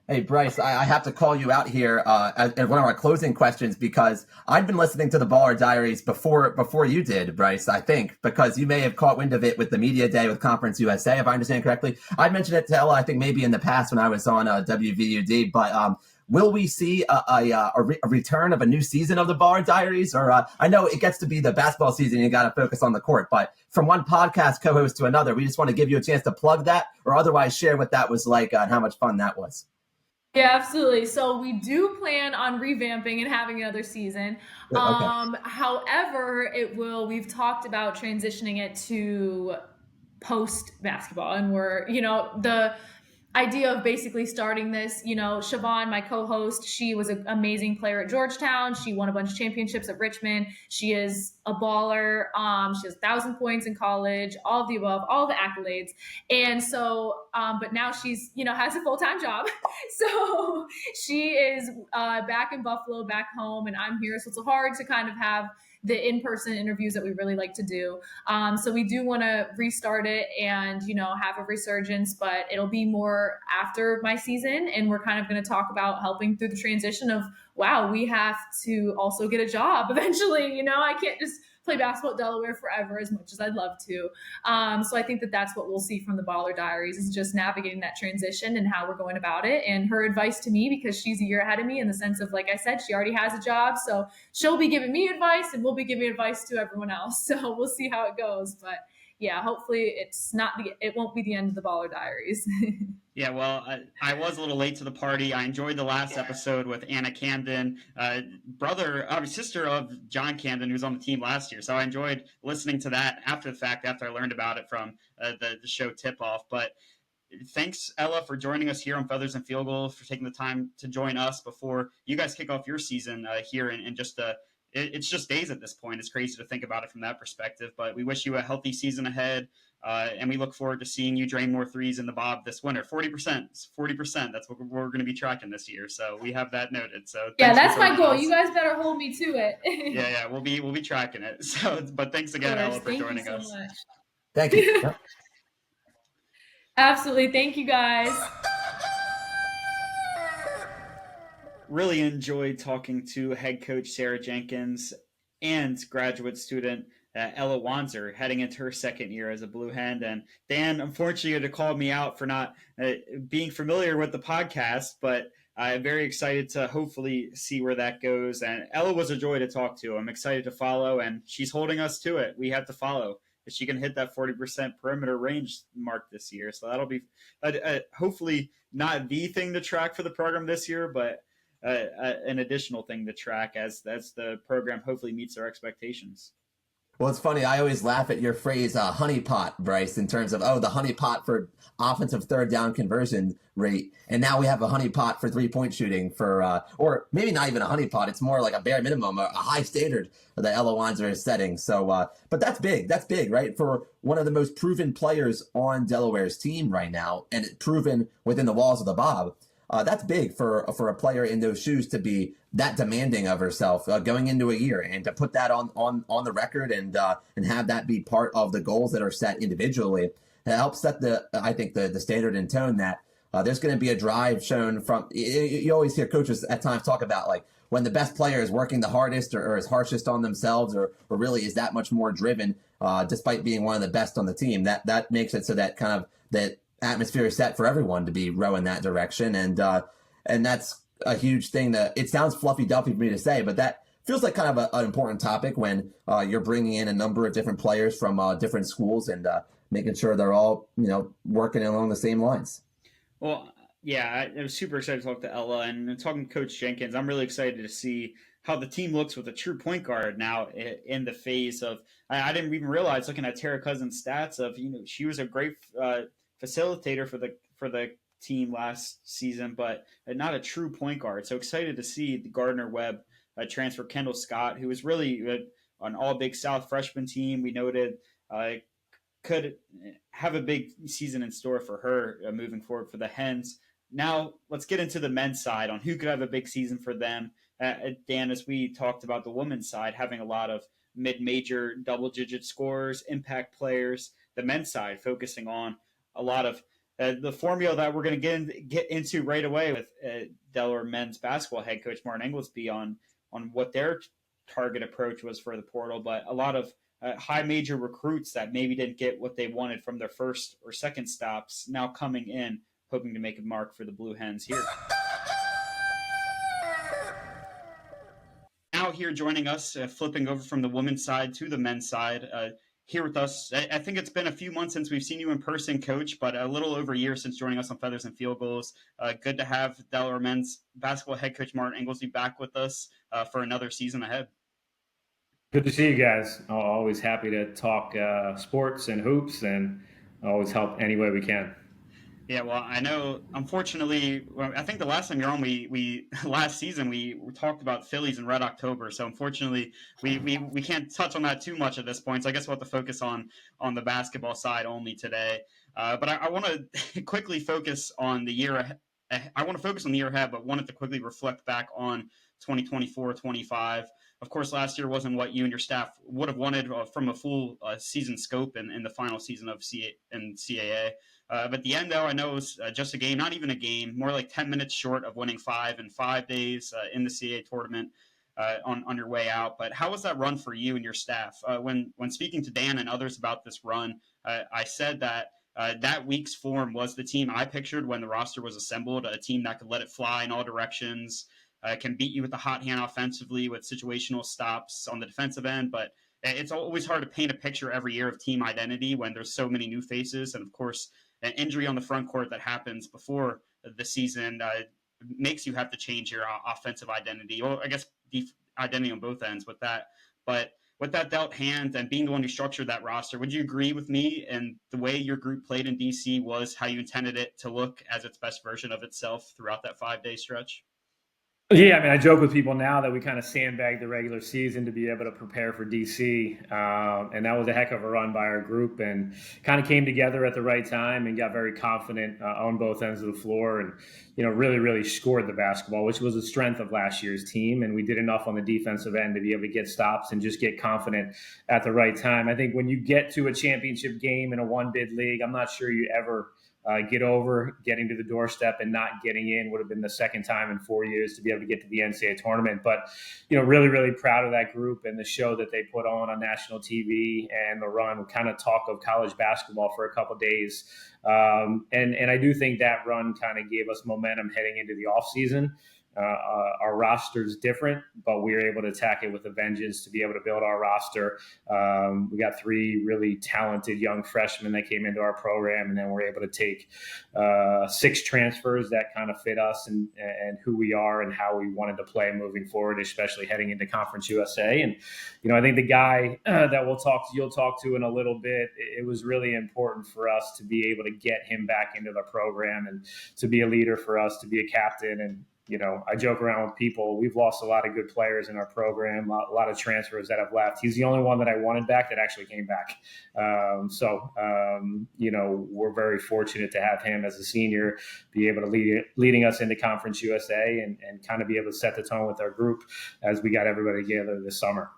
Hey, Bryce, I have to call you out here as one of our closing questions, because I'd been listening to the Baller Diaries before you did, Bryce, I think, because you may have caught wind of it with the media day with Conference USA, if I understand correctly. I mentioned it to Ella, I think maybe in the past when I was on WVUD, but will we see a return of a new season of the Baller Diaries? Or I know it gets to be the basketball season, you got to focus on the court, but from one podcast co-host to another, we just want to give you a chance to plug that, or otherwise share what that was like and how much fun that was. Yeah, absolutely. So we do plan on revamping and having another season. Okay. However, we've talked about transitioning it to post basketball, and we're, idea of basically starting this. Siobhan, my co-host, she was an amazing player at Georgetown. She won a bunch of championships at Richmond. She is a baller. She has 1,000 points in college, all of the above, all the accolades. And so, but now she's, has a full-time job. So she is back in Buffalo, back home, and I'm here. So it's hard to kind of have the in-person interviews that we really like to do. So we do want to restart it and, have a resurgence, but it'll be more after my season. And we're kind of going to talk about helping through the transition of, wow, we have to also get a job eventually. I can't just play basketball at Delaware forever as much as I'd love to. So I think that that's what we'll see from the Baller Diaries, is just navigating that transition and how we're going about it. And her advice to me, because she's a year ahead of me in the sense of, like I said, she already has a job. So she'll be giving me advice and we'll be giving advice to everyone else. So we'll see how it goes. But yeah, hopefully it won't be the end of the Baller Diaries. Yeah, well, I was a little late to the party. I enjoyed the last episode with Anna Camden, sister of John Camden, who was on the team last year. So I enjoyed listening to that after the fact, after I learned about it from the show Tip-Off. But thanks, Ella, for joining us here on Feathers and Field Goal, for taking the time to join us before you guys kick off your season here in just it's just days at this point. It's crazy to think about it from that perspective, but we wish you a healthy season ahead. And we look forward to seeing you drain more threes in the Bob this winter. 40%. That's what we're going to be tracking this year. So we have that noted. So yeah, that's my goal. You guys better hold me to it. yeah, we'll be tracking it. So, but thanks again, Ella, for joining us. Much. Thank you. Absolutely. Thank you, guys. Really enjoyed talking to head coach Sarah Jenkins and graduate student Ella Wanzer, heading into her second year as a Blue Hen. And Dan, unfortunately, had to call me out for not being familiar with the podcast, but I'm very excited to hopefully see where that goes. And Ella was a joy to talk to. I'm excited to follow, and she's holding us to it. We have to follow. If she can hit that 40% perimeter range mark this year. So that'll be hopefully not the thing to track for the program this year, but an additional thing to track as the program hopefully meets our expectations. Well, it's funny. I always laugh at your phrase, honeypot, Bryce, in terms of, the honeypot for offensive third down conversion rate. And now we have a honeypot for 3-point shooting or maybe not even a honeypot. It's more like a bare minimum, a high standard that Ella Wanzer is setting. So, but that's big. That's big, right? For one of the most proven players on Delaware's team right now, and proven within the walls of the Bob. That's big for a player in those shoes to be that demanding of herself going into a year, and to put that on the record and have that be part of the goals that are set individually. It helps set the standard and tone that there's going to be a drive shown from. You always hear coaches at times talk about, like, when the best player is working the hardest or is harshest on themselves or really is that much more driven, despite being one of the best on the team. That makes it so that kind of that atmosphere is set for everyone to be rowing that direction, and that's a huge thing. That it sounds fluffy duffy for me to say, but that feels like kind of an important topic when you're bringing in a number of different players from different schools and making sure they're all working along the same lines. Well, yeah, I was super excited to talk to Ella and talking to Coach Jenkins. I'm really excited to see how the team looks with a true point guard now in the phase of. I didn't even realize, looking at Tara Cousins' stats, of she was a great facilitator for the team last season, but not a true point guard. So excited to see the Gardner Webb transfer Kendall Scott, who was really an all Big South freshman team. We noted could have a big season in store for her moving forward for the Hens. Now let's get into the men's side on who could have a big season for them. Dan, as we talked about the women's side, having a lot of mid-major double-digit scorers, impact players. The men's side focusing on a lot of the formula that we're going to get into right away with Delaware men's basketball head coach Martin Ingelsby on what their target approach was for the portal, but a lot of high major recruits that maybe didn't get what they wanted from their first or second stops now coming in, hoping to make a mark for the Blue Hens here. Now here joining us, flipping over from the women's side to the men's side, here with us. I think it's been a few months since we've seen you in person, Coach, but a little over a year since joining us on Feathers and Field Goals. Good to have Delaware men's basketball head coach Martin Ingelsby back with us for another season ahead. Good to see you guys. Always happy to talk sports and hoops, and always help any way we can. Yeah, well, I know. Unfortunately, I think the last time you're on, we last season we talked about Phillies in Red October. So unfortunately, we can't touch on that too much at this point. So I guess we'll have to focus on the basketball side only today. But I want to quickly focus on the year. I want to focus on the year ahead, but wanted to quickly reflect back on 2024-25. Of course, last year wasn't what you and your staff would have wanted from a full season scope in the final season of CAA. But at the end, though, I know it was just a game, not even a game, more like 10 minutes short of winning 5 in 5 days in the CAA tournament on your way out. But how was that run for you and your staff? When speaking to Dan and others about this run, I said that that week's form was the team I pictured when the roster was assembled, a team that could let it fly in all directions, can beat you with the hot hand offensively with situational stops on the defensive end, but it's always hard to paint a picture every year of team identity when there's so many new faces. And of course, an injury on the front court that happens before the season makes you have to change your offensive identity, or I guess identity on both ends with that. But with that dealt hand and being the one who structured that roster, would you agree with me? And the way your group played in DC was how you intended it to look as its best version of itself throughout that 5 day stretch? Yeah, I mean, I joke with people now that we kind of sandbagged the regular season to be able to prepare for DC, and that was a heck of a run by our group, and kind of came together at the right time and got very confident on both ends of the floor, and really, really scored the basketball, which was the strength of last year's team, and we did enough on the defensive end to be able to get stops and just get confident at the right time. I think when you get to a championship game in a one bid league, I'm not sure you ever get over getting to the doorstep and not getting in. Would have been the second time in 4 years to be able to get to the NCAA tournament. But, really, really proud of that group and the show that they put on national TV and the run, kind of talk of college basketball for a couple of days. And I do think that run kind of gave us momentum heading into the off season. Our roster's different, but we were able to attack it with a vengeance to be able to build our roster. We got 3 really talented young freshmen that came into our program, and then we're able to take 6 transfers that kind of fit us and who we are and how we wanted to play moving forward, especially heading into Conference USA. And I think the guy that you'll talk to in a little bit, it was really important for us to be able to get him back into the program and to be a leader for us, to be a captain. And I joke around with people. We've lost a lot of good players in our program, a lot of transfers that have left. He's the only one that I wanted back that actually came back. We're very fortunate to have him as a senior, be able to leading us into Conference USA and kind of be able to set the tone with our group as we got everybody together this summer.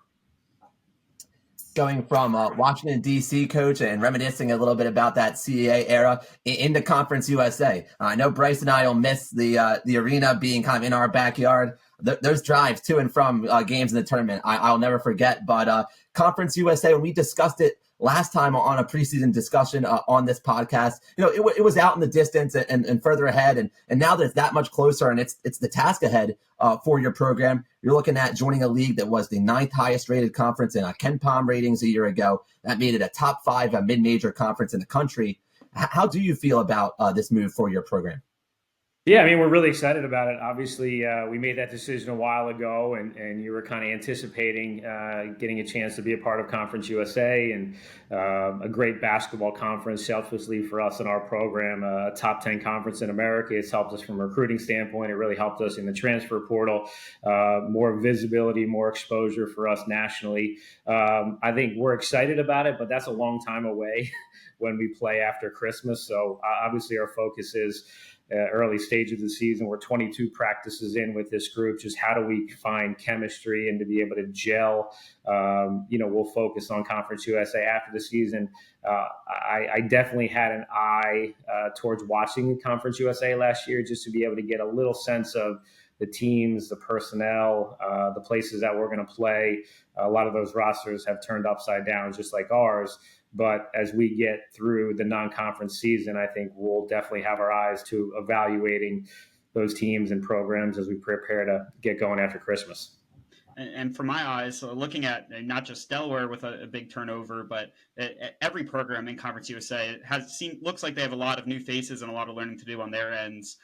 Going from Washington, D.C., coach, and reminiscing a little bit about that CAA era into Conference USA. I know Bryce and I will miss the arena being kind of in our backyard. There's drives to and from games in the tournament I'll never forget. But Conference USA, when we discussed it last time on a preseason discussion on this podcast, it was out in the distance and further ahead. And now that it's that much closer and it's the task ahead for your program, you're looking at joining a league that was the 9th highest rated conference in Ken Palm ratings a year ago. That made it a top 5 mid-major conference in the country. How do you feel about this move for your program? Yeah, I mean, we're really excited about it. Obviously, we made that decision a while ago, and you were kind of anticipating getting a chance to be a part of Conference USA and a great basketball conference, selfishly for us in our program, a top 10 conference in America. It's helped us from a recruiting standpoint. It really helped us in the transfer portal, more visibility, more exposure for us nationally. I think we're excited about it, but that's a long time away when we play after Christmas. So obviously our focus is early stage of the season. We're 22 practices in with this group. Just how do we find chemistry and to be able to gel? We'll focus on Conference USA after the season. I definitely had an eye towards watching Conference USA last year just to be able to get a little sense of the teams, the personnel, the places that we're going to play. A lot of those rosters have turned upside down just like ours. But as we get through the non-conference season, I think we'll definitely have our eyes to evaluating those teams and programs as we prepare to get going after Christmas. And from my eyes, so looking at not just Delaware with a big turnover, but every program in Conference USA looks like they have a lot of new faces and a lot of learning to do on their ends.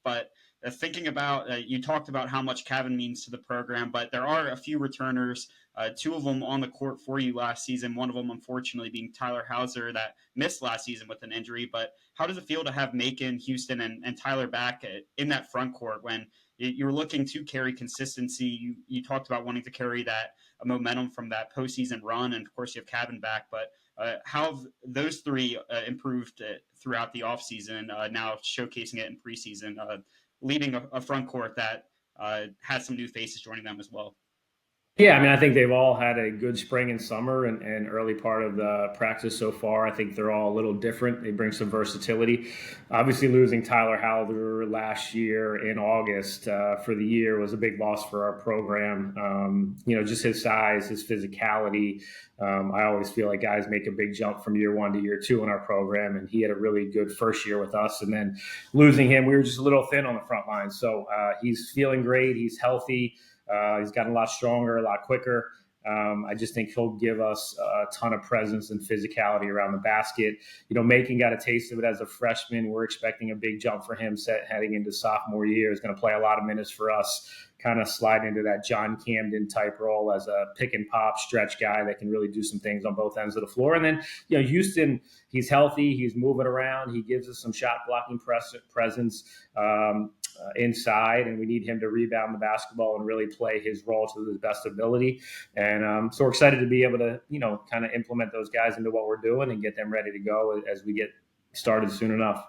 But thinking about, you talked about how much Cavan means to the program, but there are a few returners, two of them on the court for you last season. One of them, unfortunately, being Tyler Hauser, that missed last season with an injury. But how does it feel to have Macon, Houston, and Tyler back in that front court when you're looking to carry consistency? You talked about wanting to carry that momentum from that postseason run, and of course you have Cavan back. But how have those three improved throughout the offseason, now showcasing it in preseason, leading a front court that has some new faces joining them as well? Yeah, I mean, I think they've all had a good spring and summer and early part of the practice so far. I think they're all a little different. They bring some versatility. Obviously, losing Tyler Hauser last year in August for the year was a big loss for our program. Just his size, his physicality. I always feel like guys make a big jump from year one to year two in our program, and he had a really good first year with us. And then losing him, we were just a little thin on the front line. So he's feeling great. He's healthy. He's gotten a lot stronger, a lot quicker. I just think he'll give us a ton of presence and physicality around the basket. Macon got a taste of it as a freshman. We're expecting a big jump for him heading into sophomore year. He's going to play a lot of minutes for us, kind of slide into that John Camden type role as a pick and pop stretch guy that can really do some things on both ends of the floor. And then, Houston, he's healthy. He's moving around. He gives us some shot blocking presence inside, and we need him to rebound the basketball and really play his role to his best ability. And so we're excited to be able to, kind of implement those guys into what we're doing and get them ready to go as we get started soon enough.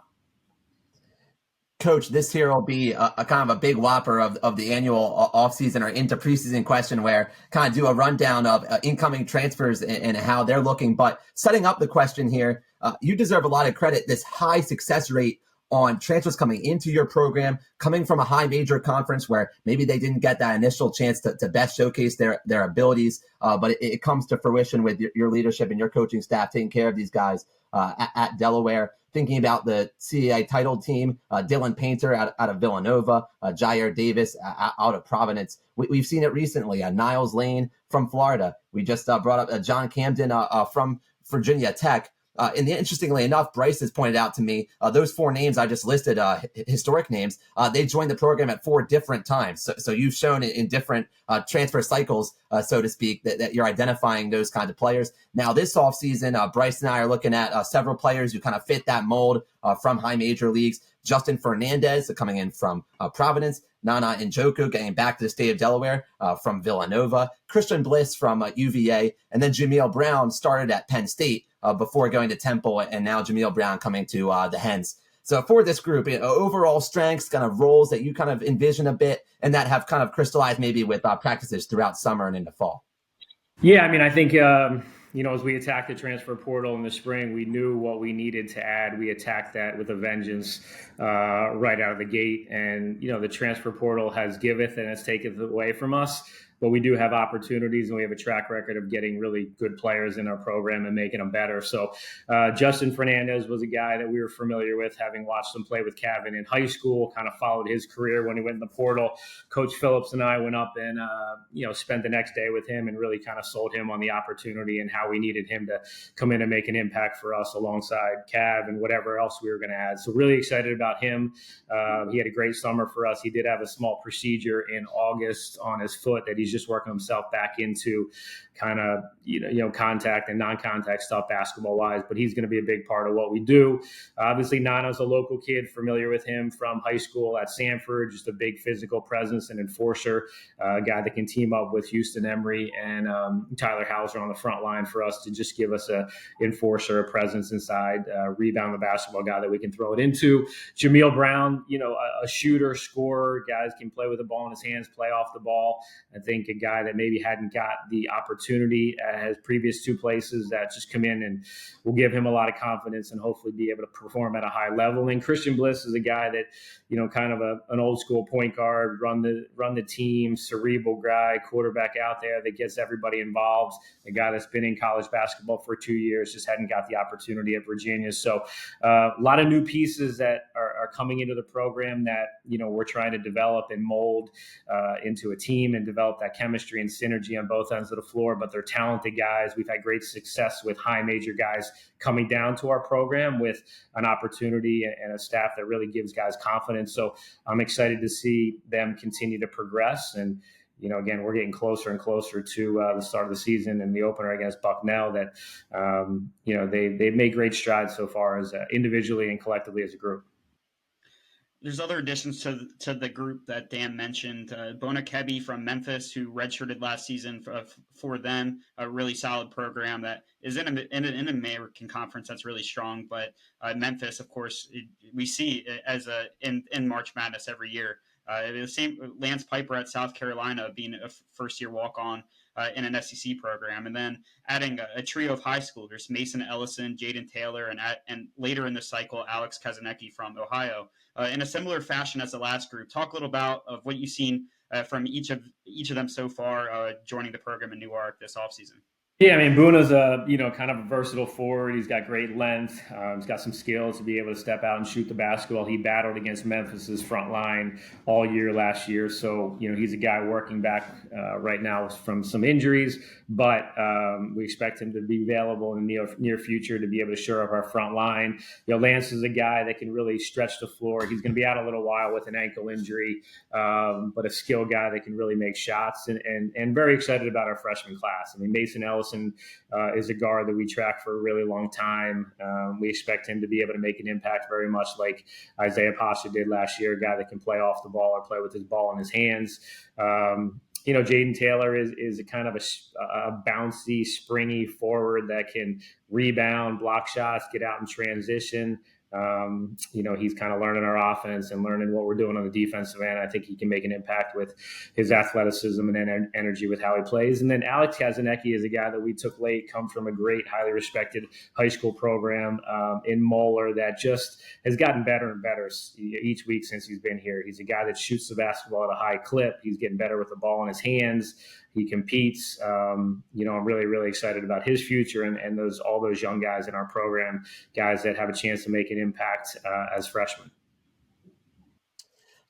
Coach, this here will be a kind of a big whopper of the annual offseason or into preseason question, where kind of do a rundown of incoming transfers and how they're looking. But setting up the question here, you deserve a lot of credit. This high success rate on transfers coming into your program, coming from a high major conference where maybe they didn't get that initial chance to best showcase their abilities. But it comes to fruition with your leadership and your coaching staff taking care of these guys at Delaware. Thinking about the CAA title team, Dylan Painter out of Villanova, Jair Davis out of Providence. We've seen it recently. Niles Lane from Florida. We just brought up John Camden from Virginia Tech. And interestingly enough, Bryce has pointed out to me, those four names I just listed, historic names, they joined the program at 4 different times. So you've shown in different transfer cycles, so to speak, that you're identifying those kinds of players. Now, this offseason, Bryce and I are looking at several players who kind of fit that mold from high major leagues. Justin Fernandez coming in from Providence. Nana Njoku getting back to the state of Delaware from Villanova. Christian Bliss from UVA. And then Jameel Brown started at Penn State before going to Temple, and now Jameel Brown coming to the Hens. So for this group, overall strengths, kind of roles that you kind of envision a bit and that have kind of crystallized maybe with practices throughout summer and into fall. Yeah, I mean, I think, as we attacked the transfer portal in the spring, we knew what we needed to add. We attacked that with a vengeance right out of the gate. And, the transfer portal has giveth and has taketh away from us. But we do have opportunities, and we have a track record of getting really good players in our program and making them better. So Justin Fernandez was a guy that we were familiar with, having watched him play with Cavan in high school, kind of followed his career when he went in the portal. Coach Phillips and I went up and, spent the next day with him and really kind of sold him on the opportunity and how we needed him to come in and make an impact for us alongside Cav and whatever else we were going to add. So really excited about him. He had a great summer for us. He did have a small procedure in August on his foot that he's just working himself back into, kind of, contact and non-contact stuff basketball wise, but he's going to be a big part of what we do. Obviously, Nana's a local kid, familiar with him from high school at Sanford, just a big physical presence and enforcer, a guy that can team up with Houston Emery and Tyler Hauser on the front line for us to just give us a enforcer, a presence inside, rebound the basketball guy that we can throw it into. Jameel Brown, a shooter, scorer, guys can play with the ball in his hands, play off the ball. I think a guy that maybe hadn't got the opportunity at his previous 2 places that just come in and will give him a lot of confidence and hopefully be able to perform at a high level. And Christian Bliss is a guy that, kind of an old school point guard, run the team, cerebral guy, quarterback out there that gets everybody involved. A guy that's been in college basketball for 2 years, just hadn't got the opportunity at Virginia. So a lot of new pieces that are are coming into the program that, we're trying to develop and mold into a team and develop that chemistry and synergy on both ends of the floor. But they're talented guys. We've had great success with high major guys coming down to our program with an opportunity and a staff that really gives guys confidence. So I'm excited to see them continue to progress. And, again, we're getting closer and closer to the start of the season and the opener against Bucknell that, they've made great strides so far as individually and collectively as a group. There's other additions to the group that Dan mentioned. Bona Kebi from Memphis, who redshirted last season for them, a really solid program that is in an American conference that's really strong. But Memphis, of course, we see as in March Madness every year. The same Lance Piper at South Carolina being a first-year walk-on in an SEC program, and then adding a trio of high schoolers: Mason Ellison, Jaden Taylor, and later in the cycle, Alex Kazanecki from Ohio. In a similar fashion as the last group, talk a little about of what you've seen from each of them so far joining the program in Newark this offseason. Yeah, I mean, Buna's a kind of a versatile forward. He's got great length. He's got some skills to be able to step out and shoot the basketball. He battled against Memphis's front line all year last year, so he's a guy working back right now from some injuries, but we expect him to be available in the near future to be able to shore up our front line. Lance is a guy that can really stretch the floor. He's going to be out a little while with an ankle injury, but a skilled guy that can really make shots, and very excited about our freshman class. I mean, Mason Ellison is a guard that we track for a really long time. We expect him to be able to make an impact very much like Isaiah Pasha did last year, a guy that can play off the ball or play with his ball in his hands. Jaden Taylor is a kind of a bouncy, springy forward that can rebound, block shots, get out in transition. He's kind of learning our offense and learning what we're doing on the defensive end. I think he can make an impact with his athleticism and energy with how he plays. And then Alex Kazanecki is a guy that we took late, comes from a great, highly respected high school program in Moeller that just has gotten better and better each week since he's been here. He's a guy that shoots the basketball at a high clip. He's getting better with the ball in his hands. He competes. I'm really, really excited about his future and all those young guys in our program, guys that have a chance to make an impact as freshmen.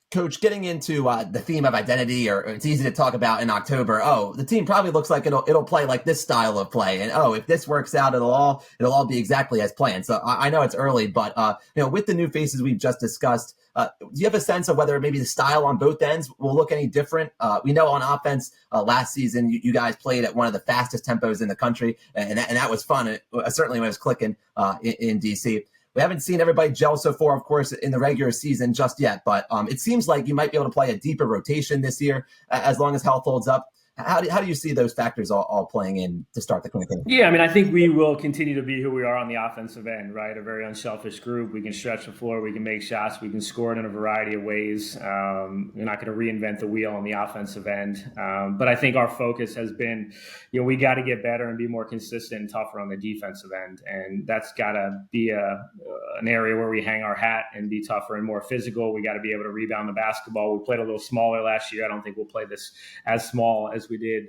Coach, getting into the theme of identity, or it's easy to talk about in October. Oh, the team probably looks like it'll play like this style of play, and if this works out, it'll all be exactly as planned. So I know it's early, but with the new faces we've just discussed, do you have a sense of whether maybe the style on both ends will look any different? We know on offense last season you guys played at one of the fastest tempos in the country, and that was fun. Certainly when it was clicking in DC. We haven't seen everybody gel so far, of course, in the regular season just yet, but it seems like you might be able to play a deeper rotation this year as long as health holds up. How do you see those factors all playing in to start the campaign? Yeah, I mean, I think we will continue to be who we are on the offensive end, right? A very unselfish group. We can stretch the floor. We can make shots. We can score it in a variety of ways. We're not going to reinvent the wheel on the offensive end. But I think our focus has been, we got to get better and be more consistent and tougher on the defensive end. And that's got to be an area where we hang our hat and be tougher and more physical. We got to be able to rebound the basketball. We played a little smaller last year. I don't think we'll play this as small as we did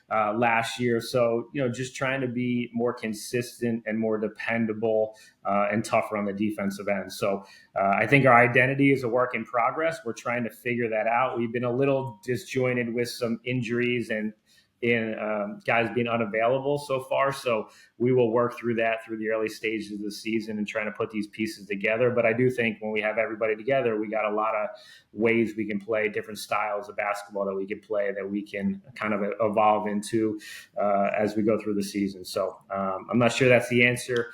last year. So, just trying to be more consistent and more dependable and tougher on the defensive end. So I think our identity is a work in progress. We're trying to figure that out. We've been a little disjointed with some injuries and guys being unavailable so far. So we will work through that through the early stages of the season and trying to put these pieces together. But I do think when we have everybody together, we got a lot of ways we can play, different styles of basketball that we can play, that we can kind of evolve into as we go through the season. So I'm not sure that's the answer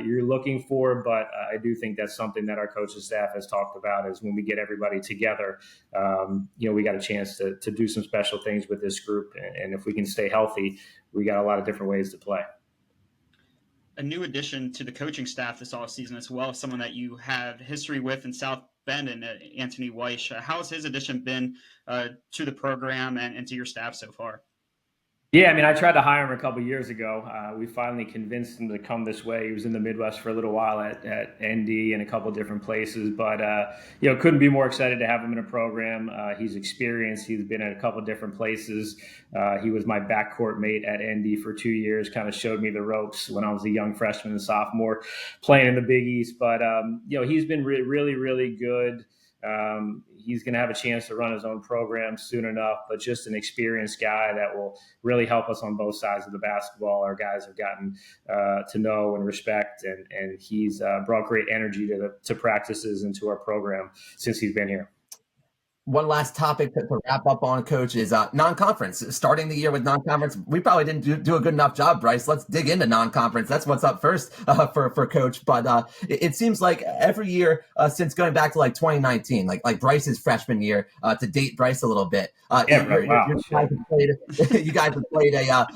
you're looking for, but I do think that's something that our coaching staff has talked about, is when we get everybody together, we got a chance to do some special things with this group. And if we can stay healthy, we got a lot of different ways to play. A new addition to the coaching staff this offseason as well, someone that you have history with in South Bend, and Anthony Weish. How has his addition been to the program and to your staff so far? Yeah, I mean, I tried to hire him a couple years ago. We finally convinced him to come this way. He was in the Midwest for a little while at ND and a couple different places, but couldn't be more excited to have him in a program. He's experienced. He's been at a couple different places. He was my backcourt mate at ND for 2 years. Kind of showed me the ropes when I was a young freshman and sophomore, playing in the Big East. But he's been really, really good. He's going to have a chance to run his own program soon enough, but just an experienced guy that will really help us on both sides of the basketball. Our guys have gotten to know and respect, and he's brought great energy to practices and to our program since he's been here. One last topic to wrap up on, Coach, is non-conference. Starting the year with non-conference, we probably didn't do a good enough job, Bryce. Let's dig into non-conference. That's what's up first for Coach. But it seems like every year since going back to like 2019, like Bryce's freshman year, to date Bryce a little bit. You guys have played an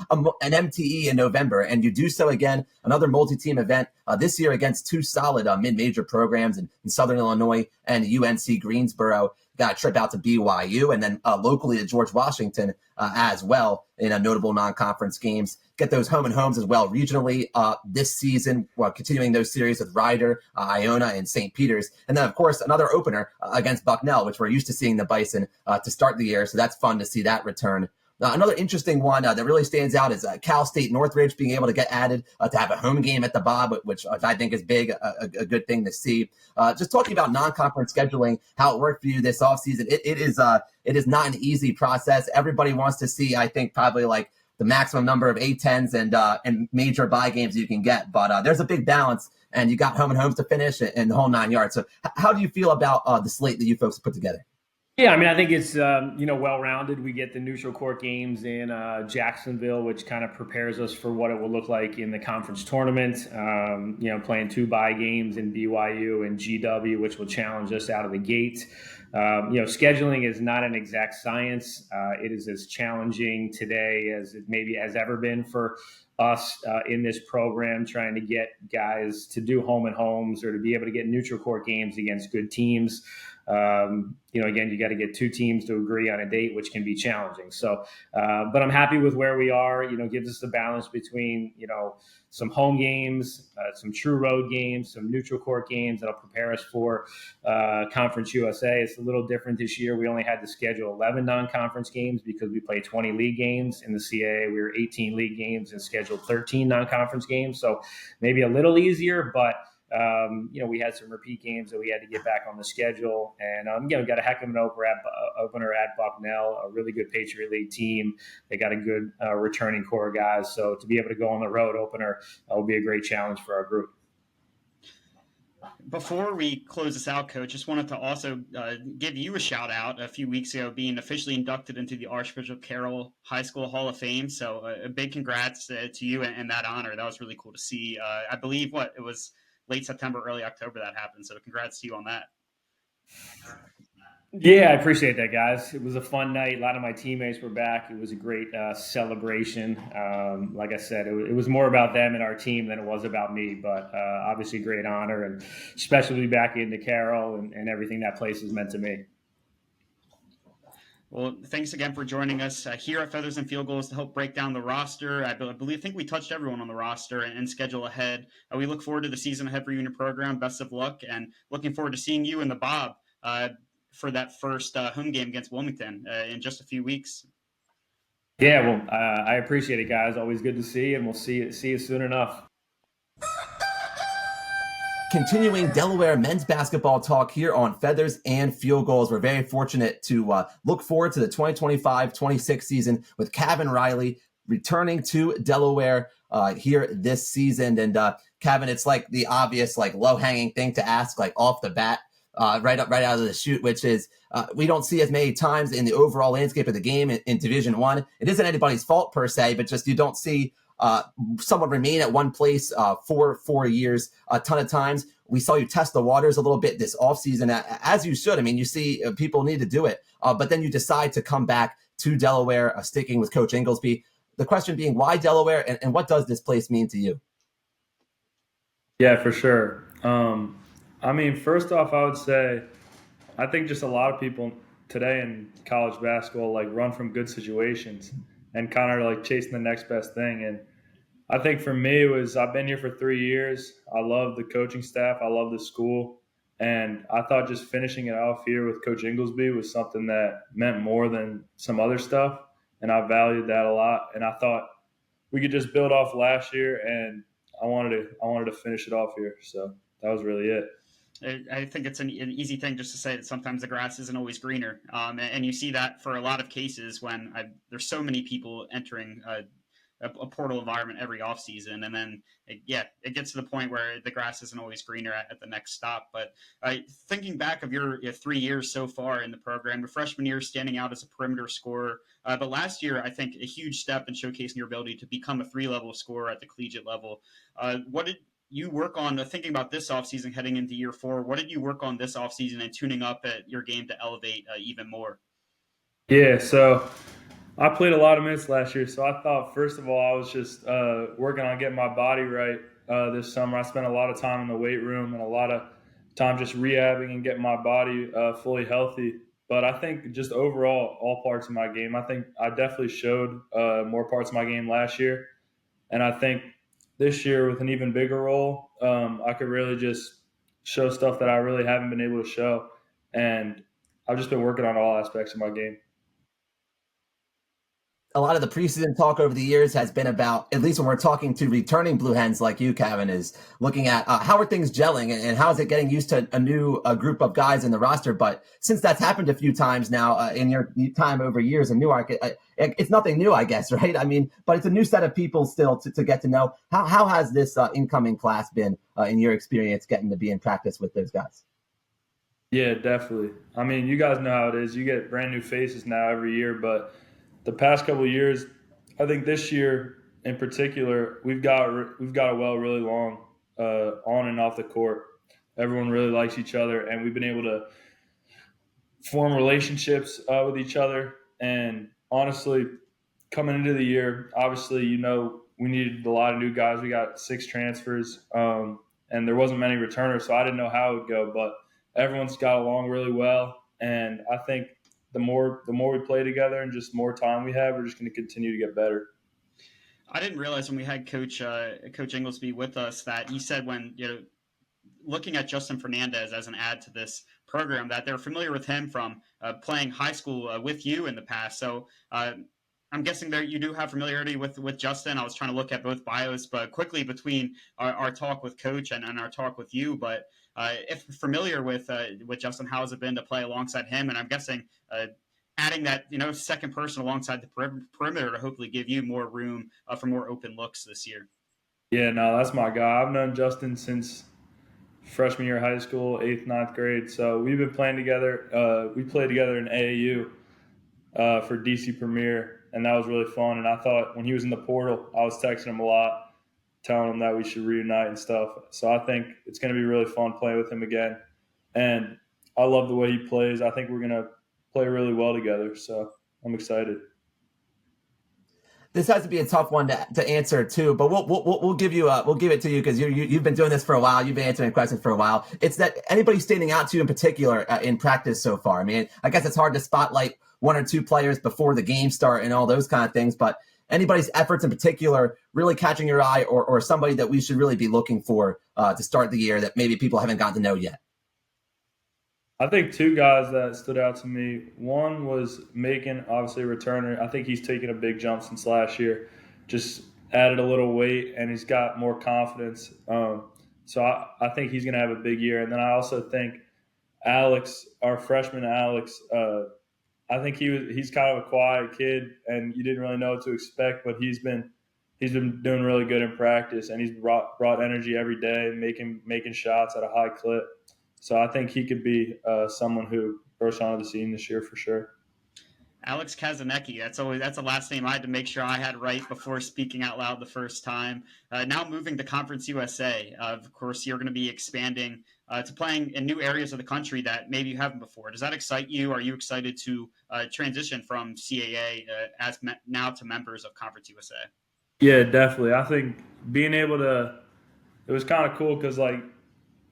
MTE in November, and you do so again, another multi-team event this year against two solid mid-major programs in Southern Illinois and UNC Greensboro. Got a trip out to BYU and then locally to George Washington as well in notable non-conference games. Get those home and homes as well regionally this season, while continuing those series with Ryder, Iona, and St. Peter's. And then, of course, another opener against Bucknell, which we're used to seeing the Bison to start the year. So that's fun to see that return. Another interesting one that really stands out is Cal State Northridge being able to get added to have a home game at the Bob, which I think is big, a good thing to see. Just talking about non-conference scheduling, how it worked for you this offseason, it is not an easy process. Everybody wants to see, I think, probably like the maximum number of A-10s and major bye games you can get. But there's a big balance, and you got home and homes to finish and the whole 9 yards. So how do you feel about the slate that you folks put together? Yeah, I mean, I think it's well-rounded. We get the neutral court games in Jacksonville, which kind of prepares us for what it will look like in the conference tournament. Playing two bye games in BYU and GW, which will challenge us out of the gate. Scheduling is not an exact science. It is as challenging today as it maybe has ever been for us in this program, trying to get guys to do home and homes or to be able to get neutral court games against good teams. Again, you got to get two teams to agree on a date, which can be challenging. So, but I'm happy with where we are. Gives us the balance between, some home games, some true road games, some neutral court games that'll prepare us for Conference USA. It's a little different this year. We only had to schedule 11 non-conference games because we played 20 league games. In the CAA, we were 18 league games and scheduled 13 non-conference games. So maybe a little easier, but we had some repeat games that we had to get back on the schedule, and got a heck of an opener at Bucknell, a really good Patriot League team. They got a good returning core of guys, so to be able to go on the road opener will be a great challenge for our group. Before we close this out, Coach, just wanted to also give you a shout out a few weeks ago being officially inducted into the Archbishop Carroll High School Hall of Fame. So a big congrats to you and that honor. That was really cool to see. I believe it was late September, early October that happened. So congrats to you on that. Yeah, I appreciate that, guys. It was a fun night. A lot of my teammates were back. It was a great celebration. Like I said, it was more about them and our team than it was about me, but obviously great honor, and especially back into Carroll and everything that place has meant to me. Well, thanks again for joining us here at Feathers and Field Goals to help break down the roster. I think we touched everyone on the roster and schedule ahead. We look forward to the season ahead for you in your program. Best of luck, and looking forward to seeing you in the Bob for that first home game against Wilmington in just a few weeks. Yeah, well, I appreciate it, guys. Always good to see you, and we'll see you soon enough. Continuing Delaware men's basketball talk here on Feathers and Field Goals. We're very fortunate to look forward to the 2025-26 season with Cavan Reilly returning to Delaware here this season. And Cavan, it's like the obvious, low-hanging thing to ask, off the bat, right out of the chute, which is we don't see as many times in the overall landscape of the game in Division I. It isn't anybody's fault per se, but just you don't see someone remain at one place for 4 years a ton of times. We saw you test the waters a little bit this offseason, as you should. I mean, you see people need to do it, but then you decide to come back to Delaware, sticking with Coach Ingelsby. The question being, why Delaware, and what does this place mean to you? Yeah, for sure. First off, I would say I think just a lot of people today in college basketball run from good situations. and kind of like chasing the next best thing. And I think for me, I've been here for 3 years. I love the coaching staff. I love the school. And I thought just finishing it off here with Coach Ingelsby was something that meant more than some other stuff. And I valued that a lot. And I thought we could just build off last year, and I wanted to finish it off here. So that was really it. I think it's an easy thing just to say that sometimes the grass isn't always greener. And you see that for a lot of cases when there's so many people entering a portal environment every offseason. And then, it gets to the point where the grass isn't always greener at the next stop. But thinking back of your 3 years so far in the program, your freshman year standing out as a perimeter scorer. But last year, I think a huge step in showcasing your ability to become a 3-level scorer at the collegiate level. What did you work on thinking about this offseason heading into year 4? What did you work on this offseason and tuning up at your game to elevate even more? Yeah, so I played a lot of minutes last year, so I thought, first of all, I was just working on getting my body right this summer. I spent a lot of time in the weight room and a lot of time just rehabbing and getting my body fully healthy. But I think just overall, all parts of my game, I think I definitely showed more parts of my game last year. And I think this year with an even bigger role, I could really just show stuff that I really haven't been able to show. And I've just been working on all aspects of my game. A lot of the preseason talk over the years has been about, at least when we're talking to returning Blue Hens like you, Cavan, is looking at how are things gelling and how is it getting used to a new group of guys in the roster. But since that's happened a few times now in your time over years in Newark, it's nothing new, I guess, right? I mean, but it's a new set of people still to get to know. How has this incoming class been in your experience getting to be in practice with those guys? Yeah, definitely. I mean, you guys know how it is. You get brand new faces now every year, but the past couple of years, I think this year in particular, we've got a well really long on and off the court. Everyone really likes each other, and we've been able to form relationships with each other. And honestly, coming into the year, obviously, we needed a lot of new guys. We got 6 transfers, and there wasn't many returners, so I didn't know how it would go. But everyone's got along really well, and I think the more we play together and just more time we have, we're just going to continue to get better. I didn't realize when we had Coach Ingelsby with us that he said when looking at Justin Fernandez as an add to this program that they're familiar with him from playing high school with you in the past. So I'm guessing that you do have familiarity with Justin. I was trying to look at both bios, but quickly between our talk with Coach and our talk with you. But if familiar with Justin, how has it been to play alongside him? And I'm guessing adding that second person alongside the perimeter to hopefully give you more room for more open looks this year. Yeah, no, that's my guy. I've known Justin since freshman year of high school, 8th, 9th grade. So we've been playing together. We played together in AAU for DC Premier, and that was really fun. And I thought when he was in the portal, I was texting him a lot, telling him that we should reunite and stuff. So I think it's going to be really fun playing with him again. And I love the way he plays. I think we're going to play really well together. So I'm excited. This has to be a tough one to answer too, but we'll give it to you because you've been doing this for a while. You've been answering questions for a while. It's that anybody standing out to you in particular in practice so far. I mean, I guess it's hard to spotlight 1 or 2 players before the game start and all those kind of things, but anybody's efforts in particular really catching your eye or somebody that we should really be looking for to start the year that maybe people haven't gotten to know yet. I think 2 guys that stood out to me. One was Macon, obviously a returner. I think he's taken a big jump since last year. Just added a little weight, and he's got more confidence. So I think he's going to have a big year. And then I also think Alex, our freshman Alex, I think he's kind of a quiet kid, and you didn't really know what to expect, but he's been doing really good in practice, and he's brought energy every day, making shots at a high clip. So I think he could be someone who bursts onto the scene this year for sure. Alex Kazanecki, that's a last name I had to make sure I had right before speaking out loud the first time. Now moving to Conference USA, of course, you're going to be expanding to playing in new areas of the country that maybe you haven't before. Does that excite you? Are you excited to transition from CAA now to members of Conference USA? Yeah, definitely. I think being able to – it was kind of cool because,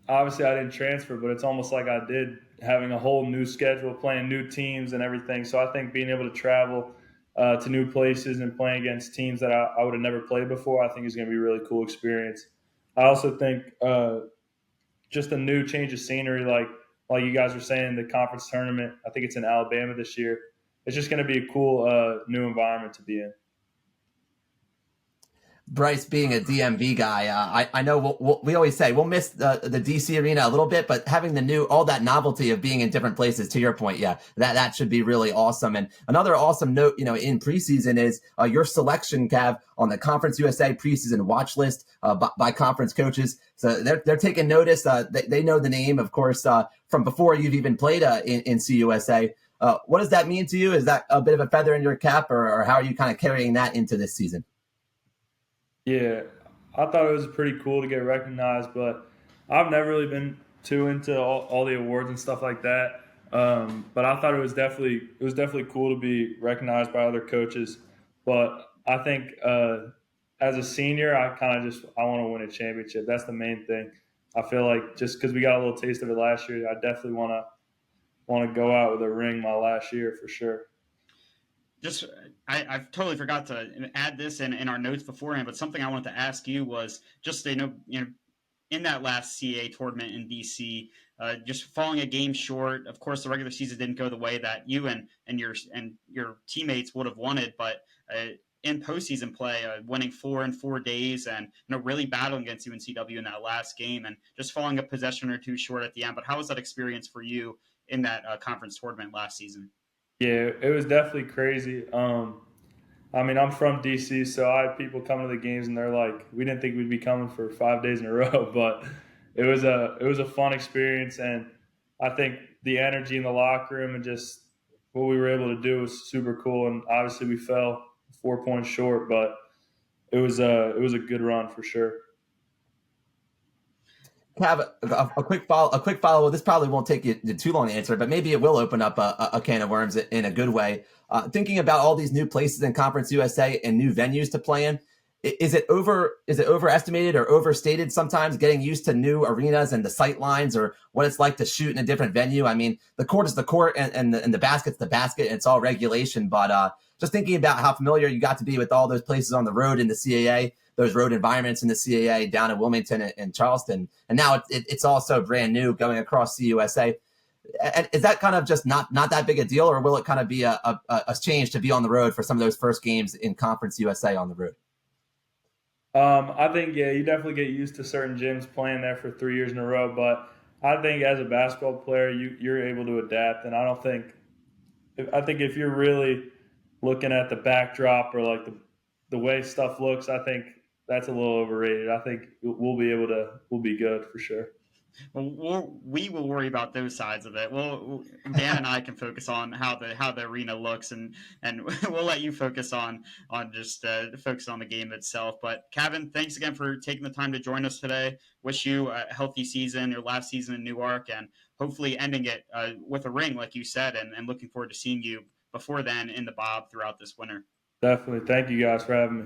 obviously I didn't transfer, but it's almost like I did, having a whole new schedule, playing new teams and everything. So I think being able to travel to new places and playing against teams that I would have never played before, I think is going to be a really cool experience. I also think just a new change of scenery, like you guys were saying, the conference tournament. I think it's in Alabama this year. It's just going to be a cool new environment to be in. Bryce, being a DMV guy, I know we always say we'll miss the DC arena a little bit, but having all that novelty of being in different places, to your point, yeah, that should be really awesome. And another awesome note, in preseason is your selection, Cav, on the Conference USA preseason watch list by conference coaches. So they're taking notice. They know the name, of course, from before you've even played in CUSA. What does that mean to you? Is that a bit of a feather in your cap, or how are you kind of carrying that into this season? Yeah, I thought it was pretty cool to get recognized, but I've never really been too into all the awards and stuff like that. But I thought it was definitely cool to be recognized by other coaches. But I think as a senior, I want to win a championship. That's the main thing. I feel like just because we got a little taste of it last year, I definitely want to go out with a ring my last year for sure. I totally forgot to add this in our notes beforehand, but something I wanted to ask you was just in that last CAA tournament in DC, just falling a game short. Of course, the regular season didn't go the way that you and your teammates would have wanted, but in postseason play, winning 4 in 4 days, and really battling against UNCW in that last game, and just falling a possession or two short at the end. But how was that experience for you in that conference tournament last season? Yeah, it was definitely crazy. I mean, I'm from DC, so I had people coming to the games, and they're like, "We didn't think we'd be coming for 5 days in a row," but it was a fun experience, and I think the energy in the locker room and just what we were able to do was super cool. And obviously, we fell 4 points short, but it was a good run for sure. Have a quick follow. This probably won't take you too long to answer, but maybe it will open up a can of worms in a good way. Thinking about all these new places in Conference USA and new venues to play in, is it overestimated or overstated sometimes getting used to new arenas and the sight lines, or what it's like to shoot in a different venue? I mean, the court is the court, and the basket's the basket, and it's all regulation. But just thinking about how familiar you got to be with all those places on the road in the CAA, those road environments in the CAA down in Wilmington and Charleston, and now it's also brand new going across CUSA. And is that kind of just not that big a deal, or will it kind of be a change to be on the road for some of those first games in Conference USA on the road? I think, yeah, you definitely get used to certain gyms playing there for 3 years in a row, but I think as a basketball player, you're able to adapt, and I think if you're really looking at the backdrop or like the way stuff looks, I think that's a little overrated. I think we'll be good for sure. Well, we will worry about those sides of it. Dan and I can focus on how the arena looks, and we'll let you focus on just focus on the game itself. But Cavan, thanks again for taking the time to join us today. Wish you a healthy season, your last season in Newark, and hopefully ending it with a ring, like you said, and looking forward to seeing you before then in the Bob throughout this winter. Definitely. Thank you guys for having me.